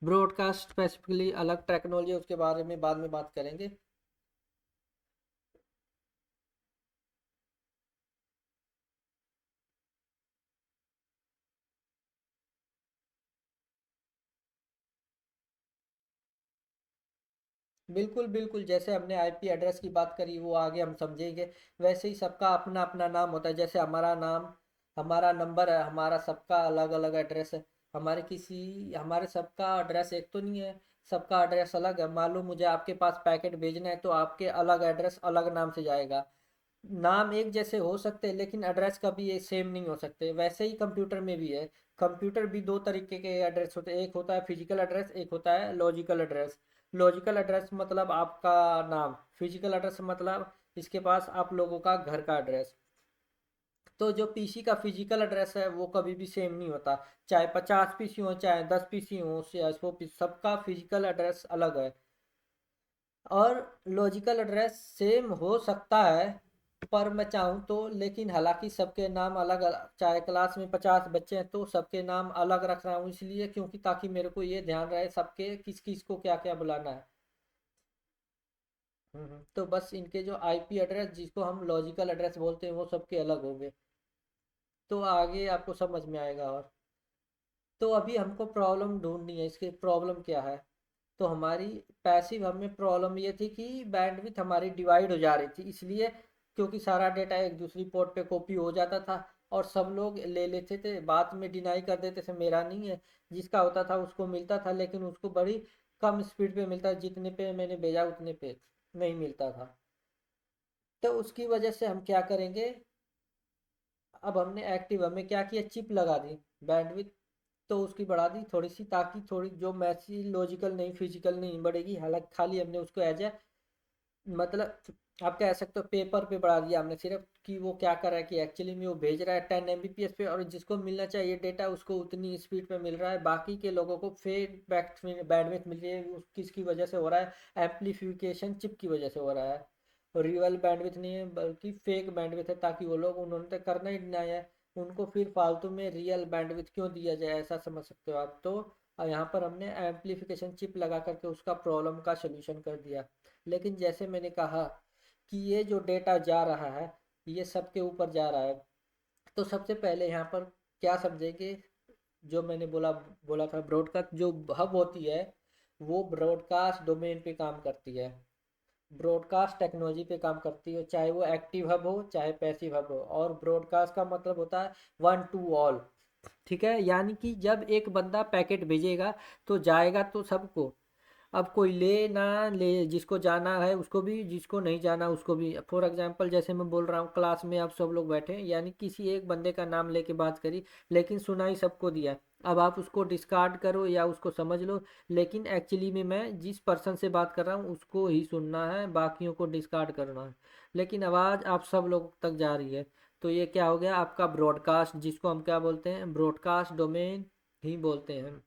ब्रॉडकास्ट स्पेसिफिकली अलग टेक्नोलॉजी, उसके बारे में बाद में बात करेंगे। बिल्कुल बिल्कुल, जैसे हमने आईपी एड्रेस की बात करी वो आगे हम समझेंगे, वैसे ही सबका अपना अपना नाम होता है, जैसे हमारा नाम, हमारा नंबर है, हमारा सबका अलग अलग एड्रेस है। हमारे सबका एड्रेस एक तो नहीं है, सबका एड्रेस अलग है। मान लो मुझे आपके पास पैकेट भेजना है तो आपके अलग एड्रेस अलग नाम से जाएगा, नाम एक जैसे हो सकते हैं लेकिन एड्रेस कभी ये सेम नहीं हो सकते। वैसे ही कंप्यूटर में भी है। कंप्यूटर भी दो तरीके के एड्रेस होते हैं, एक होता है फिजिकल एड्रेस, एक होता है लॉजिकल एड्रेस। लॉजिकल एड्रेस मतलब आपका नाम, फिजिकल एड्रेस मतलब इसके पास आप लोगों का घर का एड्रेस। तो जो पीसी का फिजिकल एड्रेस है वो कभी भी सेम नहीं होता। चाहे 50 पीसी हो, चाहे 10 पीसी हो, या 100 पीसी, सबका फिजिकल एड्रेस अलग है। और लॉजिकल एड्रेस सेम हो सकता है पर मैं चाहूँ तो, लेकिन हालांकि सबके नाम अलग अलग, चाहे क्लास में 50 बच्चे हैं तो सबके नाम अलग रख रहा हूँ इसलिए क्योंकि ताकि मेरे को ये ध्यान रहे सबके किस किस को क्या क्या बुलाना है। तो बस इनके जो आईपी एड्रेस जिसको हम लॉजिकल एड्रेस बोलते हैं वो सबके अलग होंगे। तो आगे आपको समझ में आएगा। और तो अभी हमको प्रॉब्लम ढूंढनी है, इसकी प्रॉब्लम क्या है। तो हमारी पैसिव हमें प्रॉब्लम ये थी कि बैंडविड्थ हमारी डिवाइड हो जा रही थी, इसलिए क्योंकि सारा डेटा एक दूसरी पोर्ट पे कॉपी हो जाता था और सब लोग ले लेते थे, बाद में डिनाई कर देते थे मेरा नहीं है। जिसका होता था उसको मिलता था लेकिन उसको बड़ी कम स्पीड पे मिलता, जितने पे मैंने भेजा उतने पे नहीं मिलता था। तो उसकी वजह से हम क्या करेंगे, अब हमने एक्टिव हमें क्या किया, चिप लगा दी बैंडविड्थ, तो उसकी बढ़ा दी थोड़ी सी ताकि थोड़ी जो मैसेज लॉजिकल नहीं फिजिकल नहीं बढ़ेगी। हालांकि खाली हमने उसको एज ए, मतलब आप कह सकते हो पेपर पे बढ़ा दिया हमने सिर्फ कि वो क्या कर रहा है कि एक्चुअली में वो भेज रहा है 10 Mbps पे और जिसको मिलना चाहिए डेटा उसको उतनी स्पीड पे मिल रहा है, बाकी के लोगों को फेक बैंडविड्थ मिल रही है। किसकी वजह से हो रहा है, एम्पलीफिकेशन चिप की वजह से हो रहा है। रियल बैंडविड्थ नहीं है बल्कि फेक बैंडविड्थ है, ताकि वो लोग, उन्होंने तो करना ही नहीं है, उनको फिर फालतू में रियल बैंडविड्थ क्यों दिया जाए, ऐसा समझ सकते हो आप। तो यहाँ पर हमने एम्पलीफिकेशन चिप लगा करके उसका प्रॉब्लम का सोल्यूशन कर दिया। लेकिन जैसे मैंने कहा कि ये जो डेटा जा रहा है ये सबके ऊपर जा रहा है। तो सबसे पहले यहाँ पर क्या समझेंगे, जो मैंने बोला बोला था ब्रॉडकास्ट जो हब होती है वो ब्रॉडकास्ट डोमेन पे काम करती है, ब्रॉडकास्ट टेक्नोलॉजी पे काम करती है, चाहे वो एक्टिव हब हो चाहे पैसिव हब हो। और ब्रॉडकास्ट का मतलब होता है वन टू ऑल। ठीक है, यानी कि जब एक बंदा पैकेट भेजेगा तो जाएगा तो सबको। अब कोई ले ना ले, जिसको जाना है उसको भी, जिसको नहीं जाना उसको भी। फॉर एग्जांपल जैसे मैं बोल रहा हूँ क्लास में आप सब लोग बैठे हैं, यानी किसी एक बंदे का नाम लेके बात करी लेकिन सुनाई सबको दिया। अब आप उसको डिस्कार्ड करो या उसको समझ लो, लेकिन एक्चुअली में मैं जिस पर्सन से बात कर रहा हूँ उसको ही सुनना है, बाकियों को डिस्कार्ड करना है। लेकिन आवाज़ आप सब लोग तक जा रही है। तो ये क्या हो गया आपका ब्रॉडकास्ट, जिसको हम क्या बोलते हैं, ब्रॉडकास्ट डोमेन ही बोलते हैं।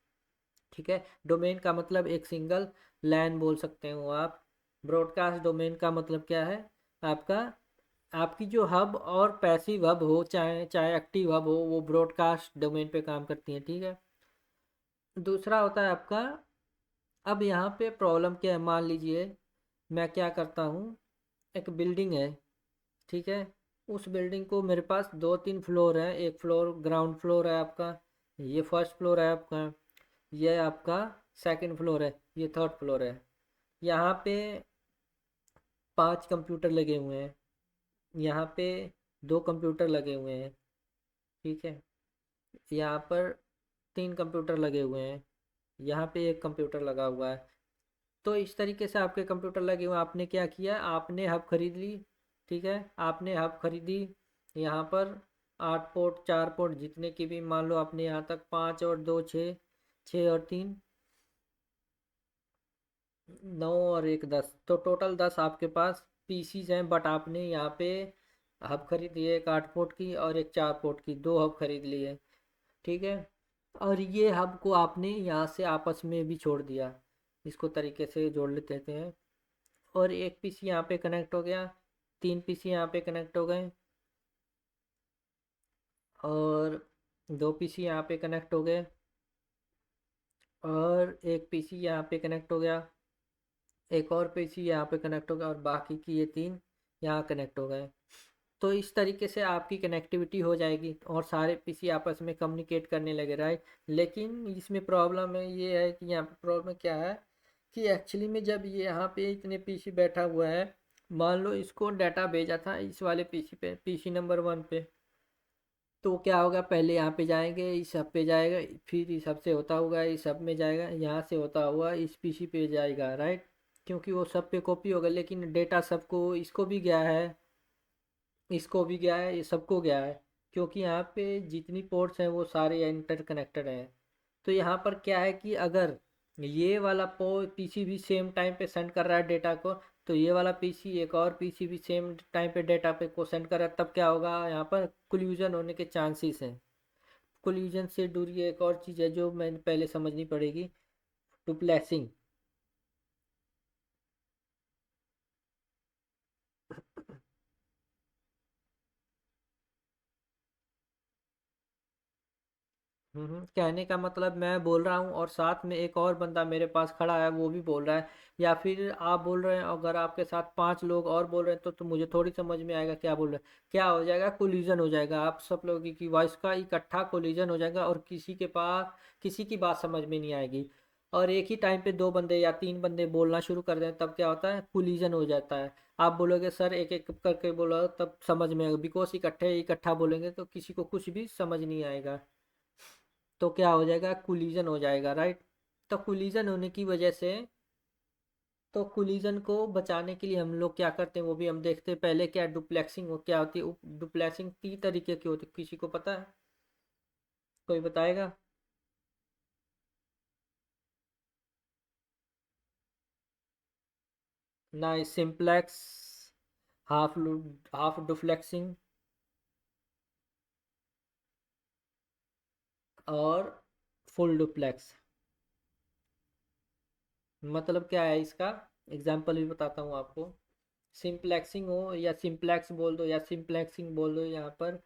ठीक है, डोमेन का मतलब एक सिंगल लैन बोल सकते हो आप। ब्रॉडकास्ट डोमेन का मतलब क्या है आपका, आपकी जो हब और पैसिव हब हो चाहे चाहे एक्टिव हब हो वो ब्रॉडकास्ट डोमेन पे काम करती हैं। ठीक है, दूसरा होता है आपका, अब यहाँ पे प्रॉब्लम क्या है, मान लीजिए मैं क्या करता हूँ, एक बिल्डिंग है। ठीक है, उस बिल्डिंग को मेरे पास दो तीन फ्लोर है, एक फ्लोर ग्राउंड फ्लोर है आपका, ये फर्स्ट फ्लोर है आपका, ये आपका सेकंड फ्लोर है, ये थर्ड फ्लोर है। यहाँ पे 5 कंप्यूटर लगे हुए हैं, यहाँ पे 2 कंप्यूटर लगे हुए हैं। ठीक है, यहाँ पर 3 कंप्यूटर लगे हुए हैं, यहाँ पे एक कंप्यूटर लगा हुआ है। तो इस तरीके से आपके कंप्यूटर लगे हुए हैं। आपने क्या किया, आपने हब खरीद ली। ठीक है, आपने हब खरीदी, यहाँ पर 8 पोर्ट 4 पोर्ट जितने की भी, मान लो आपने यहाँ तक 5 और 2 6, 6 और 3 9 और 1 10, तो टोटल 10 आपके पास पीसीज हैं। बट आपने यहाँ पे हब खरीद लिए, एक 8 पोर्ट की और एक 4 पोर्ट की, 2 हब खरीद लिए। ठीक है, और ये हब को आपने यहाँ से आपस में भी छोड़ दिया, इसको तरीके से जोड़ लेते हैं। और एक पीसी यहाँ पे कनेक्ट हो गया, 3 पीसी यहाँ पे कनेक्ट हो गए, और 2 पीसी यहाँ पे कनेक्ट हो गए, और एक पीसी यहाँ पे कनेक्ट हो गया, एक और पीसी यहाँ पे कनेक्ट हो गया, और बाकी की ये 3 यहाँ कनेक्ट हो गए। तो इस तरीके से आपकी कनेक्टिविटी हो जाएगी और सारे पीसी आपस में कम्युनिकेट करने लगे, राइट। लेकिन इसमें प्रॉब्लम है, ये है कि यहाँ पे प्रॉब्लम क्या है कि एक्चुअली में जब ये यहाँ पे इतने पीसी बैठा हुआ है, मान लो इसको डाटा भेजा था इस वाले पीसी पे, पीसी नंबर 1 पे, तो क्या होगा, पहले यहाँ पे जाएंगे, इस हब पे जाएगा, फिर इस हब से होता होगा इस हब में जाएगा, यहाँ से होता हुआ इस पीसी पे जाएगा, राइट। क्योंकि वो सब पे कॉपी होगा लेकिन डेटा सबको इसको भी गया है। इसको भी गया है, ये सबको गया है, क्योंकि यहाँ पे जितनी पोर्ट्स हैं वो सारे इंटरकनेक्टेड हैं। तो यहाँ पर क्या है कि अगर ये वाला पीसी भी सेम टाइम पे सेंड कर रहा है डेटा को, तो ये वाला पीसी एक और पीसी भी सेम टाइम पे डेटा पे को सेंड कर रहा है, तब क्या होगा, यहाँ पर कोलिजन होने के चांसेस हैं। कोलिजन से दूरी एक और चीज़ है जो मैंने पहले समझनी पड़ेगी, डुप्लेक्सिंग। कहने का मतलब मैं बोल रहा हूँ और साथ में एक और बंदा मेरे पास खड़ा है वो भी बोल रहा है, या फिर आप बोल रहे हैं, अगर आपके साथ 5 लोग और बोल रहे हैं तो मुझे थोड़ी समझ में आएगा क्या बोल रहे हैं। क्या हो जाएगा, कोलिजन हो जाएगा, आप सब लोगों की वॉइस का इकट्ठा कोलिजन हो जाएगा और किसी के पास किसी की बात समझ में नहीं आएगी। और एक ही टाइम पे 2 बंदे या 3 बंदे बोलना शुरू कर दें, तब क्या होता है, कोलिजन हो जाता है। आप बोलोगे सर एक एक करके बोलो तब समझ में आएगा, बिकॉज इकट्ठे इकट्ठा बोलेंगे तो किसी को कुछ भी समझ नहीं आएगा। तो क्या हो जाएगा, कोलिजन हो जाएगा, राइट। तो कोलिजन होने की वजह से, तो कोलिजन को बचाने के लिए हम लोग क्या करते हैं वो भी हम देखते हैं। पहले क्या डुप्लेक्सिंग हो क्या होती है, डुप्लेक्सिंग 3 तरीके की होती है, किसी को पता है, कोई बताएगा। ना, सिंप्लेक्स, हाफ हाफ डुप्लेक्सिंग और फुल डुप्लेक्स। मतलब क्या है इसका, एग्जाम्पल भी बताता हूँ आपको। सिंप्लेक्सिंग हो या सिंप्लेक्स बोल दो या सिंप्लेक्सिंग बोल दो, यहाँ पर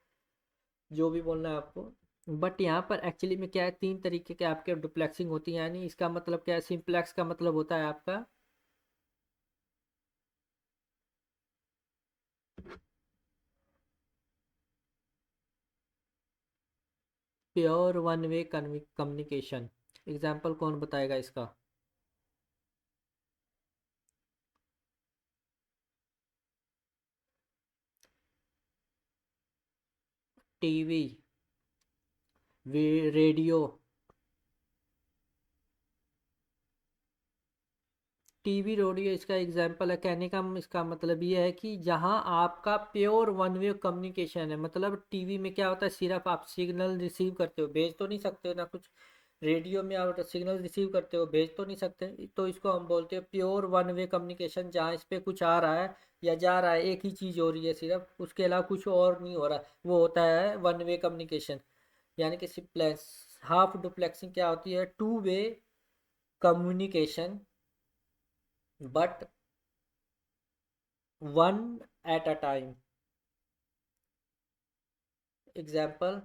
जो भी बोलना है आपको। बट यहाँ पर एक्चुअली में क्या है, 3 तरीके के आपके डुप्लेक्सिंग होती है, यानी इसका मतलब क्या है, सिंप्लेक्स का मतलब होता है आपका pure one way communication. Example कौन बताएगा इसका। TV, radio. टीवी रेडियो इसका एग्जाम्पल है, कहने का इसका मतलब ये है कि जहाँ आपका प्योर वन वे कम्युनिकेशन है, मतलब टीवी में क्या होता है, सिर्फ आप सिग्नल रिसीव करते हो, भेज तो नहीं सकते हो ना कुछ। रेडियो में आप सिग्नल रिसीव करते हो, भेज तो नहीं सकते, तो इसको हम बोलते हैं प्योर वन वे कम्युनिकेशन, जहाँ इस पे कुछ आ रहा है या जा रहा है, एक ही चीज़ हो रही है सिर्फ, उसके अलावा कुछ और नहीं हो रहा, वो होता है वन वे कम्युनिकेशन। यानी कि सिंप्लेक्स। हाफ डुप्लेक्सिंग क्या होती है, two way communication, but one at a time. Example,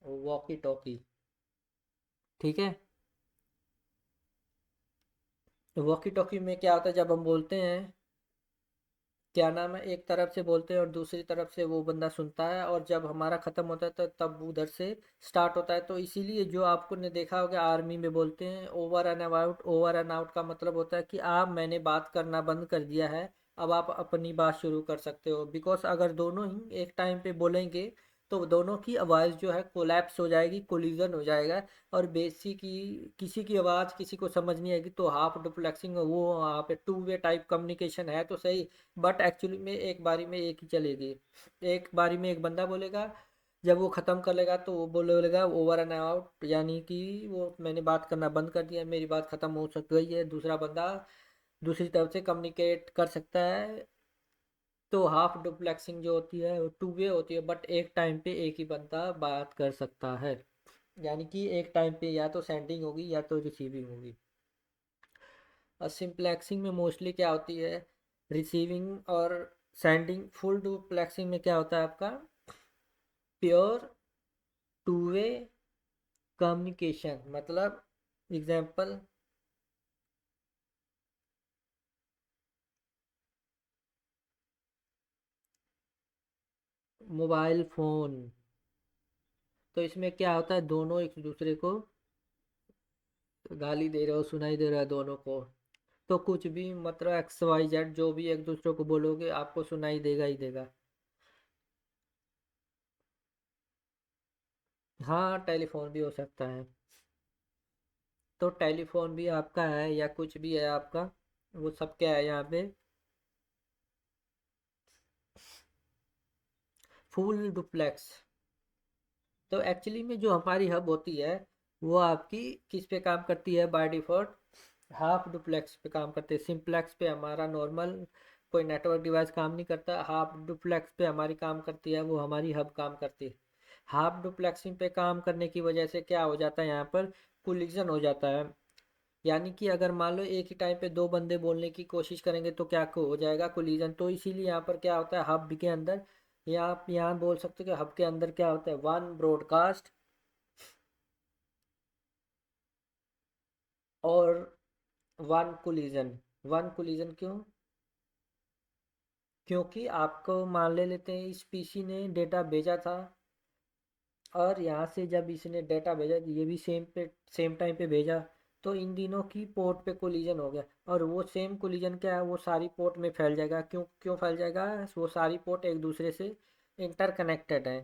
walkie talkie. ठीक है। वॉकी टॉकी में क्या होता है, जब हम बोलते हैं, क्या नाम है, एक तरफ से बोलते हैं और दूसरी तरफ से वो बंदा सुनता है, और जब हमारा ख़त्म होता है तो तब उधर से स्टार्ट होता है। तो इसीलिए जो आपको ने देखा होगा आर्मी में बोलते हैं over and out. Over and out का मतलब होता है कि आप, मैंने बात करना बंद कर दिया है, अब आप अपनी बात शुरू कर सकते हो। बिकॉज अगर दोनों ही एक टाइम पे बोलेंगे तो दोनों की आवाज़ जो है कोलैप्स हो जाएगी, कोलिजन हो जाएगा, और बेसी की किसी की आवाज़ किसी को समझ नहीं आएगी। तो हाफ डुप्लेक्सिंग वो वहाँ पे टू वे टाइप कम्युनिकेशन है तो सही, बट एक्चुअली में एक बारी में एक ही चलेगी। एक बारी में एक बंदा बोलेगा, जब वो ख़त्म कर लेगा तो वो बोलेगा ओवर एंड आउट, यानी कि वो, मैंने बात करना बंद कर दिया, मेरी बात ख़त्म हो सक गई है, दूसरा बंदा दूसरी तरफ से कम्युनिकेट कर सकता है। तो हाफ डुप्लेक्सिंग जो होती है वो टू वे होती है, बट एक टाइम पे एक ही बंदा बात कर सकता है, यानी कि एक टाइम पे या तो सेंडिंग होगी या तो रिसीविंग होगी। और सिंप्लेक्सिंग में मोस्टली क्या होती है, रिसीविंग और सेंडिंग। फुल डुप्लेक्सिंग में क्या होता है आपका, प्योर टू वे कम्युनिकेशन, मतलब एग्जांपल, मोबाइल फ़ोन। तो इसमें क्या होता है, दोनों एक दूसरे को गाली दे रहे हो, सुनाई दे रहा है दोनों को, तो कुछ भी मतलब एक्स वाई जेड जो भी एक दूसरे को बोलोगे आपको सुनाई देगा ही देगा। हाँ, टेलीफोन भी हो सकता है। तो टेलीफोन भी आपका है या कुछ भी है आपका, वो सब क्या है यहाँ पे, फुल डुप्लेक्स। तो एक्चुअली में जो हमारी हब होती है वो आपकी किस पे काम करती है बाय डिफ़ॉल्ट, हाफ डुप्लेक्स पे काम करती है। सिंप्लेक्स पे हमारा नॉर्मल कोई नेटवर्क डिवाइस काम नहीं करता, हाफ डुप्लेक्स पे हमारी काम करती है, वो हमारी हब काम करती है। हाफ डुप्लेक्सिंग पे काम करने की वजह से क्या हो जाता है, यहाँ पर कोलिजन हो जाता है। यानी कि अगर मान लो एक ही टाइम पे दो बंदे बोलने की कोशिश करेंगे तो क्या हो जाएगा, कोलिजन। तो इसीलिए यहाँ पर क्या होता है हब के अंदर, या आप यहाँ बोल सकते हो कि हब के अंदर क्या होता है, वन ब्रॉडकास्ट और वन कोलिजन। वन कोलिजन क्यों? क्योंकि आपको मान ले लेते हैं इस पीसी ने डेटा भेजा था, और यहाँ से जब इसने डेटा भेजा ये भी सेम टाइम पे भेजा, तो इन दिनों की पोर्ट पे कोलिजन हो गया। और वो सेम कोलिजन क्या है, वो सारी पोर्ट में फैल जाएगा। क्यों क्यों फैल जाएगा? वो सारी पोर्ट एक दूसरे से इंटरकनेक्टेड है।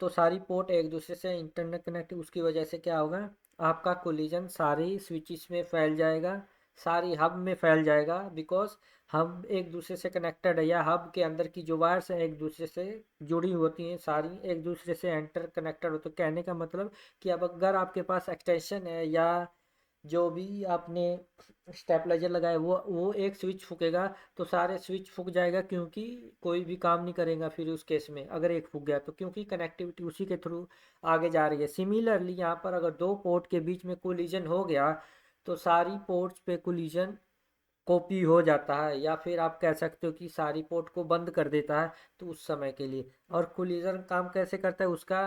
तो सारी पोर्ट एक दूसरे से इंटरनेट कनेक्ट, उसकी वजह से क्या होगा, आपका कोलिजन सारी स्विचेस में फैल जाएगा, सारी हब में फैल जाएगा। बिकॉज हब एक दूसरे से कनेक्टेड है, या हब के अंदर की जो वायर्स हैं एक दूसरे से जुड़ी होती हैं, सारी एक दूसरे से इंटर कनेक्टेड हो। तो कहने का मतलब कि अब अगर आपके पास एक्सटेंशन है या जो भी आपने स्टेबलाइजर लगाया, वो एक स्विच फूकेगा तो सारे स्विच फूक जाएगा, क्योंकि कोई भी काम नहीं करेगा फिर उस केस में अगर एक फूक गया तो, क्योंकि कनेक्टिविटी उसी के थ्रू आगे जा रही है। सिमिलरली यहाँ पर अगर दो पोर्ट के बीच में कोलिजन हो गया तो सारी पोर्ट्स पे कोलिजन कॉपी हो जाता है, या फिर आप कह सकते हो कि सारी पोर्ट को बंद कर देता है तो उस समय के लिए। और कोलिजन काम कैसे करता है, उसका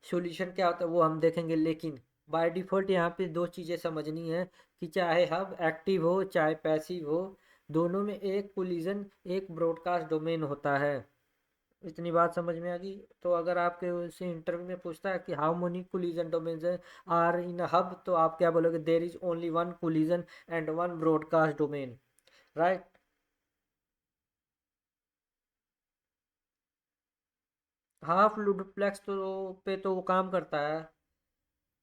सॉल्यूशन क्या होता है वो हम देखेंगे। लेकिन बाय डिफ़ॉल्ट यहाँ पे दो चीज़ें समझनी है कि चाहे हब एक्टिव हो चाहे पैसिव हो, दोनों में एक कोलिजन एक ब्रॉडकास्ट डोमेन होता है। इतनी बात समझ में आ गई? तो अगर आपके उसे इंटरव्यू में पूछता है कि how many collision domains are in hub, तो आप क्या बोलोगे, there is only one collision and one broadcast domain, right. Half duplex तो पे तो वो काम करता है,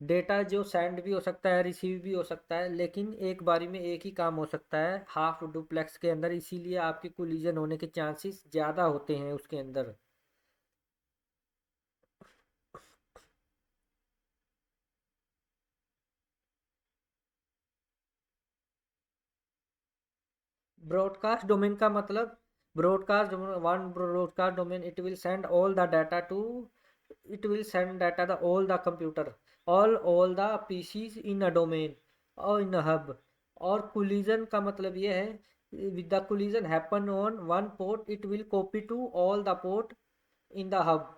डेटा जो सेंड भी हो सकता है रिसीव भी हो सकता है, लेकिन एक बारी में एक ही काम हो सकता है हाफ डुप्लेक्स के अंदर, इसीलिए आपके कोलिजन होने के चांसेस ज़्यादा होते हैं उसके अंदर। ब्रॉडकास्ट डोमेन का मतलब, broadcast one broadcast domain it will send all the data to, it will send data the all the computer, all the PCs in a domain और इन अ हब। और collision का मतलब ये है with the collision happen on one port it will copy to all the port in the hub.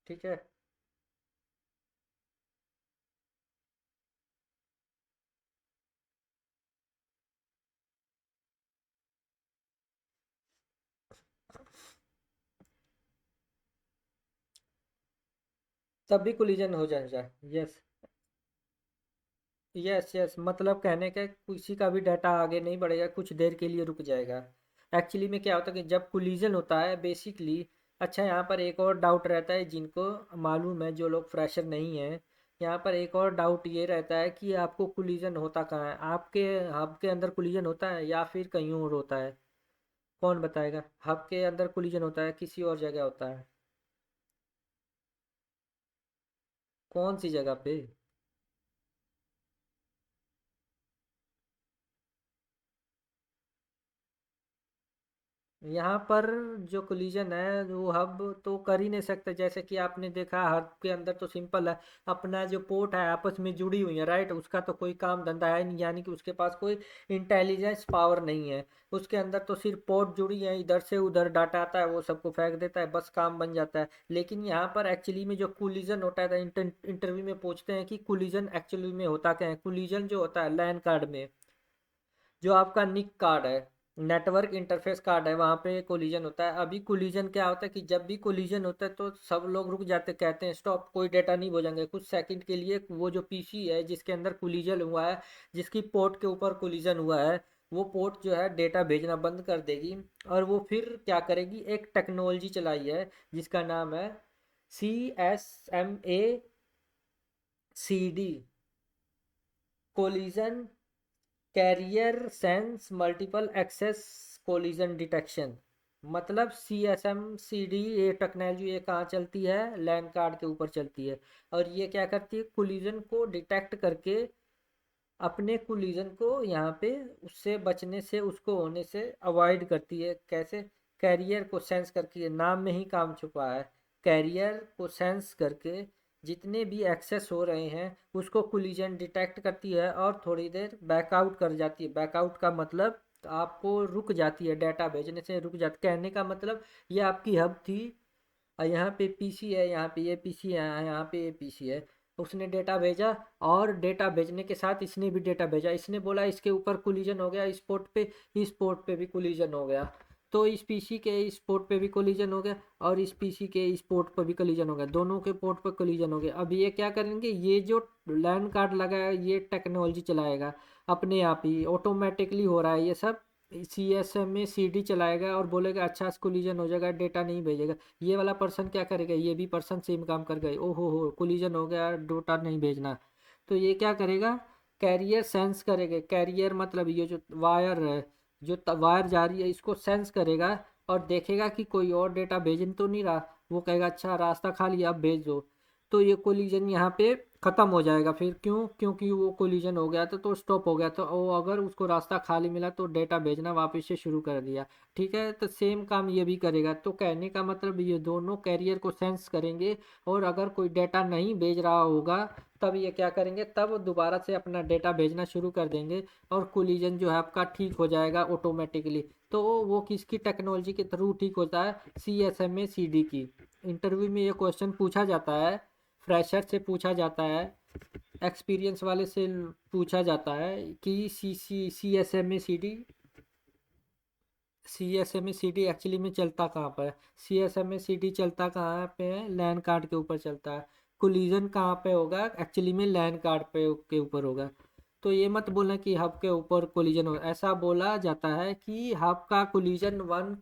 ठीक है। तब भी कोलिजन हो जाएगा, यस। यस यस, मतलब कहने का किसी का भी डाटा आगे नहीं बढ़ेगा, कुछ देर के लिए रुक जाएगा। एक्चुअली में क्या होता है कि जब कोलिजन होता है बेसिकली, अच्छा यहाँ पर एक और डाउट रहता है जिनको मालूम है, जो लोग फ्रेशर नहीं है, यहाँ पर एक और डाउट ये रहता है कि आपको कोलिजन होता कहाँ है, आपके हब के अंदर कोलिजन होता है या फिर कहीं और होता है? कौन बताएगा? हब के अंदर कोलिजन होता है किसी और जगह होता है? कौन सी जगह पे? यहाँ पर जो कोलिजन है वो हब तो कर ही नहीं सकता। जैसे कि आपने देखा हब के अंदर तो सिंपल है, अपना जो पोर्ट है आपस में जुड़ी हुई है, राइट। उसका तो कोई काम धंधा है नहीं, यानी कि उसके पास कोई इंटेलिजेंस पावर नहीं है। उसके अंदर तो सिर्फ पोर्ट जुड़ी है, इधर से उधर डाटा आता है वो सबको फेंक देता है, बस काम बन जाता है। लेकिन यहाँ पर एक्चुअली में जो कोलिजन होता है, इंटरव्यू में पूछते हैं कि कोलिजन एक्चुअली में होता क्या है। कोलिजन जो होता है लैन कार्ड में, जो आपका निक कार्ड है, नेटवर्क इंटरफेस कार्ड है, वहाँ पे कोलिजन होता है। अभी कोलिजन क्या होता है कि जब भी कोलिजन होता है तो सब लोग रुक जाते, कहते हैं स्टॉप, कोई डेटा नहीं भेजेंगे कुछ सेकंड के लिए। वो जो पीसी है जिसके अंदर कोलिजन हुआ है, जिसकी पोर्ट के ऊपर कोलिजन हुआ है, वो पोर्ट जो है डेटा भेजना बंद कर देगी। और वो फिर क्या करेगी, एक टेक्नोलॉजी चलाई है जिसका नाम है CSMA CD, collision carrier sense multiple access collision detection. मतलब CSMCD ये टेक्नोलॉजी ये कहाँ चलती है, लैन कार्ड के ऊपर चलती है। और ये क्या करती है, कोलिजन को डिटेक्ट करके अपने कोलिजन को यहाँ पे उससे बचने से, उसको होने से अवॉइड करती है। कैसे, कैरियर को सेंस करके, नाम में ही काम छुपा है। कैरियर को सेंस करके जितने भी एक्सेस हो रहे हैं उसको कोलिजन डिटेक्ट करती है और थोड़ी देर बैकआउट कर जाती है। बैकआउट का मतलब आपको रुक जाती है, डाटा भेजने से रुक जाती, कहने का मतलब ये आपकी हब थी और यहाँ पे पीसी है, यहाँ पे ये पीसी है, यहाँ पे ये पीसी है। उसने डेटा भेजा और डेटा भेजने के साथ इसने भी डेटा भेजा, इसने बोला इसके ऊपर कोलिजन हो गया, इस पोर्ट पे, इस पोर्ट पे भी कोलिजन हो गया। तो इस पीसी के इस पोर्ट पे भी कोलिजन हो गया और इस पीसी के इस पोर्ट पे भी कोलिजन हो गया, दोनों के पोर्ट पे कोलिजन हो गया। अब ये क्या करेंगे, ये जो लैन कार्ड लगा है ये टेक्नोलॉजी चलाएगा, अपने आप ही ऑटोमेटिकली हो रहा है ये सब। CSM में CD चलाएगा और बोलेगा अच्छा कोलिजन हो जाएगा, डेटा नहीं भेजेगा। ये वाला पर्सन क्या करेगा, ये भी पर्सन सेम काम कर गए, ओहो हो कोलिजन हो गया, डेटा नहीं भेजना। तो ये क्या करेगा, कैरियर सेंस करेगा। कैरियर मतलब ये जो वायर है, जो वायर जा रही है इसको सेंस करेगा और देखेगा कि कोई और डेटा भेज तो नहीं रहा। वो कहेगा अच्छा रास्ता खाली है, अब भेज दो। तो ये कोलिजन यहाँ पे ख़त्म हो जाएगा। फिर क्यों, क्योंकि वो कोलिजन हो गया था तो स्टॉप हो गया, तो वो अगर उसको रास्ता खाली मिला तो डेटा भेजना वापस से शुरू कर दिया। ठीक है, तो सेम काम ये भी करेगा। तो कहने का मतलब ये दोनों कैरियर को सेंस करेंगे और अगर कोई डेटा नहीं भेज रहा होगा तब ये क्या करेंगे, तब दोबारा से अपना डेटा भेजना शुरू कर देंगे और कोलिजन जो है आपका ठीक हो जाएगा ऑटोमेटिकली। तो वो किसकी टेक्नोलॉजी के थ्रू ठीक होता है, CSMA CD की। इंटरव्यू में ये क्वेश्चन पूछा जाता है, फ्रेशर से पूछा जाता है, एक्सपीरियंस वाले से पूछा जाता है कि C S M A C D actually में चलता कहाँ पर है। CSMA CD चलता कहाँ पे है, लैन कार्ड के ऊपर चलता है। कोलिजन कहाँ पे होगा, एक्चुअली में लैन कार्ड पे के ऊपर होगा। तो ये मत बोलना कि हब के ऊपर कोलिजन हो, ऐसा बोला जाता है कि हब का collision one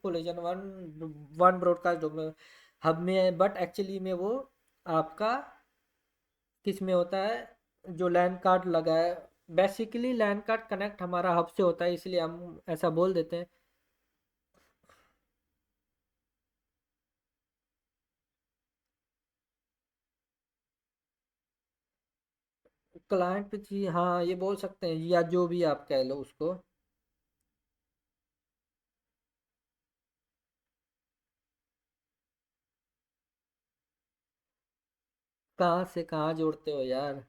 one broadcast hub में है, बट एक्चुअली में वो आपका किस में होता है, जो लैन कार्ड लगा है। बेसिकली लैन कार्ड कनेक्ट हमारा हब से होता है, इसलिए हम ऐसा बोल देते हैं। क्लाइंट पे जी हाँ, ये बोल सकते हैं या जो भी आप कह लो उसको। कहाँ से कहाँ जोड़ते हो यार।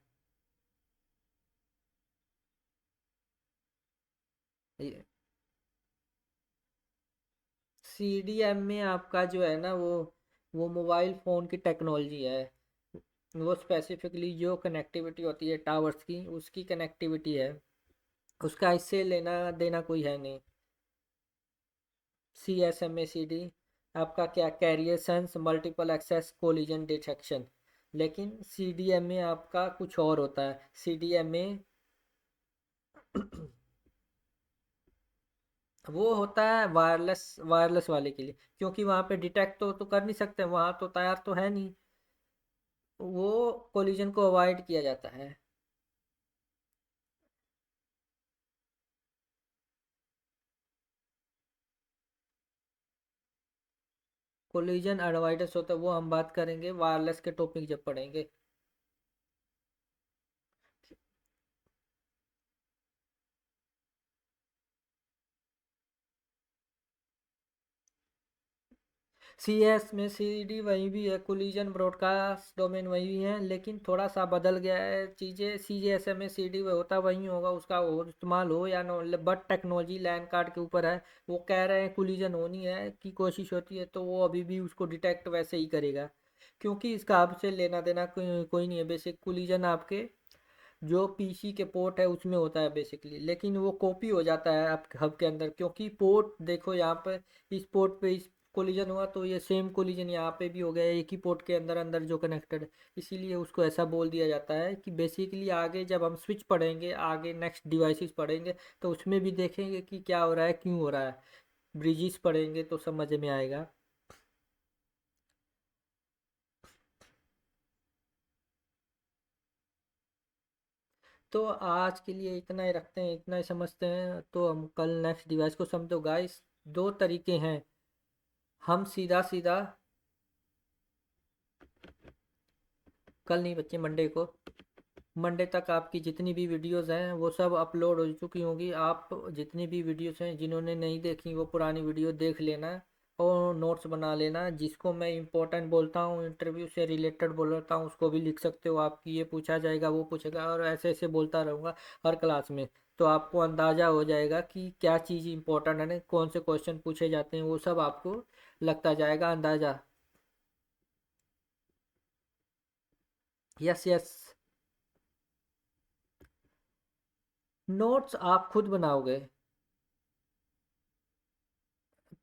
CDM में आपका जो है ना, वो मोबाइल फ़ोन की टेक्नोलॉजी है। वो स्पेसिफिकली जो कनेक्टिविटी होती है टावर्स की, उसकी कनेक्टिविटी है। उसका इससे लेना देना कोई है नहीं। CSMA CD आपका क्या, carrier sense multiple access collision detection. लेकिन CDMA आपका कुछ और होता है। CDMA वो होता है वायरलेस, वायरलेस वाले के लिए, क्योंकि वहाँ पे डिटेक्ट तो कर नहीं सकते, वहाँ तो तैयार तो है नहीं। वो कोलिजन को अवॉइड किया जाता है। कोलिजन अवॉइडेंस होता है, वो हम बात करेंगे वायरलेस के टॉपिक जब पढ़ेंगे। CSMA CD वही भी है, कोलिजन ब्रॉडकास्ट डोमेन वही भी है, लेकिन थोड़ा सा बदल गया है चीज़ें। CSMA CD वह होता वही होगा, उसका और इस्तेमाल हो या ना हो, बट टेक्नोलॉजी लैन कार्ड के ऊपर है। वो कह रहे हैं कोलिजन होनी है की कोशिश होती है, तो वो अभी भी उसको डिटेक्ट वैसे ही करेगा, क्योंकि इसका आपसे लेना देना कोई नहीं है। बेसिक कोलिजन आपके जो पीसी के पोर्ट है उसमें होता है बेसिकली, लेकिन वो कॉपी हो जाता है आप हब के अंदर, क्योंकि पोर्ट देखो यहाँ पर, इस पोर्ट पे इस कोलिजन हुआ तो ये सेम कोलिजन यहाँ पे भी हो गया, एक ही पोर्ट के अंदर अंदर जो कनेक्टेड है। इसीलिए उसको ऐसा बोल दिया जाता है कि बेसिकली आगे जब हम स्विच पढ़ेंगे, आगे नेक्स्ट डिवाइसेस पढ़ेंगे, तो उसमें भी देखेंगे कि क्या हो रहा है, क्यों हो रहा है। ब्रिजेस पढ़ेंगे तो समझ में आएगा। तो आज के लिए इतना ही रखते हैं, इतना ही समझते हैं, तो हम कल नेक्स्ट डिवाइस को समझो गाइस। दो तरीके हैं हम सीधा सीधा कल नहीं बच्चे, मंडे को, मंडे तक आपकी जितनी भी वीडियोस हैं वो सब अपलोड हो चुकी होंगी। आप जितनी भी वीडियोस हैं, जिन्होंने नहीं देखी वो पुरानी वीडियो देख लेना और नोट्स बना लेना। जिसको मैं इंपॉर्टेंट बोलता हूँ, इंटरव्यू से रिलेटेड बोलता हूँ, उसको भी लिख सकते हो आप कि ये पूछा जाएगा, वो पूछेगा, और ऐसे ऐसे बोलता रहूँगा हर क्लास में। तो आपको अंदाज़ा हो जाएगा कि क्या चीज़ इंपॉर्टेंट है, कौन से क्वेश्चन पूछे जाते हैं, वो सब आपको लगता जाएगा अंदाज़ा। Yes yes. नोट्स आप खुद बनाओगे।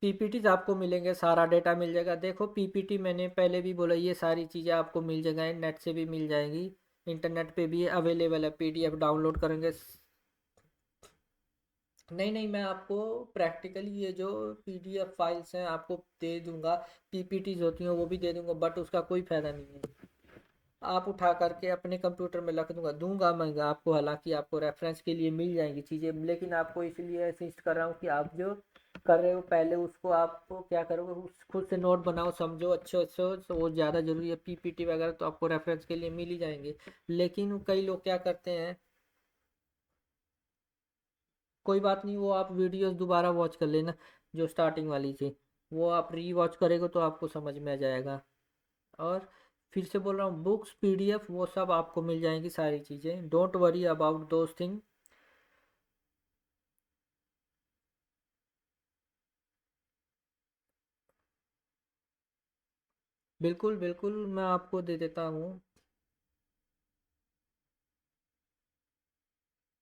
पीपीटीज आपको मिलेंगे, सारा डेटा मिल जाएगा। देखो पीपीटी मैंने पहले भी बोला, ये सारी चीज़ें आपको मिल जाएंगी, नेट से भी मिल जाएंगी, इंटरनेट पे भी अवेलेबल है, पीडीएफ डाउनलोड करेंगे। नहीं नहीं, मैं आपको प्रैक्टिकली ये जो पीडीएफ फाइल्स हैं आपको दे दूंगा, पीपीटीज होती हैं वो भी दे दूंगा, बट उसका कोई फ़ायदा नहीं है। आप उठा करके अपने कंप्यूटर में रख दूंगा, दूंगा मैं आपको, हालांकि आपको रेफरेंस के लिए मिल जाएंगी चीज़ें, लेकिन आपको इसलिए असिस्ट कर रहा हूँ कि आप जो कर रहे हो पहले उसको आप क्या करोगे, खुद से नोट बनाओ, समझो अच्छे अच्छे, तो वो ज़्यादा ज़रूरी है। पीपीटी वगैरह तो आपको रेफरेंस के लिए मिल ही जाएंगे, लेकिन कई लोग क्या करते हैं, कोई बात नहीं, वो आप वीडियोस दोबारा वॉच कर लेना, जो स्टार्टिंग वाली थी वो आप री वॉच करेंगे तो आपको समझ में आ जाएगा। और फिर से बोल रहा हूँ, बुक्स पीडीएफ वो सब आपको मिल जाएंगी सारी चीज़ें, don't worry about those thing. बिल्कुल बिल्कुल, मैं आपको दे देता हूँ।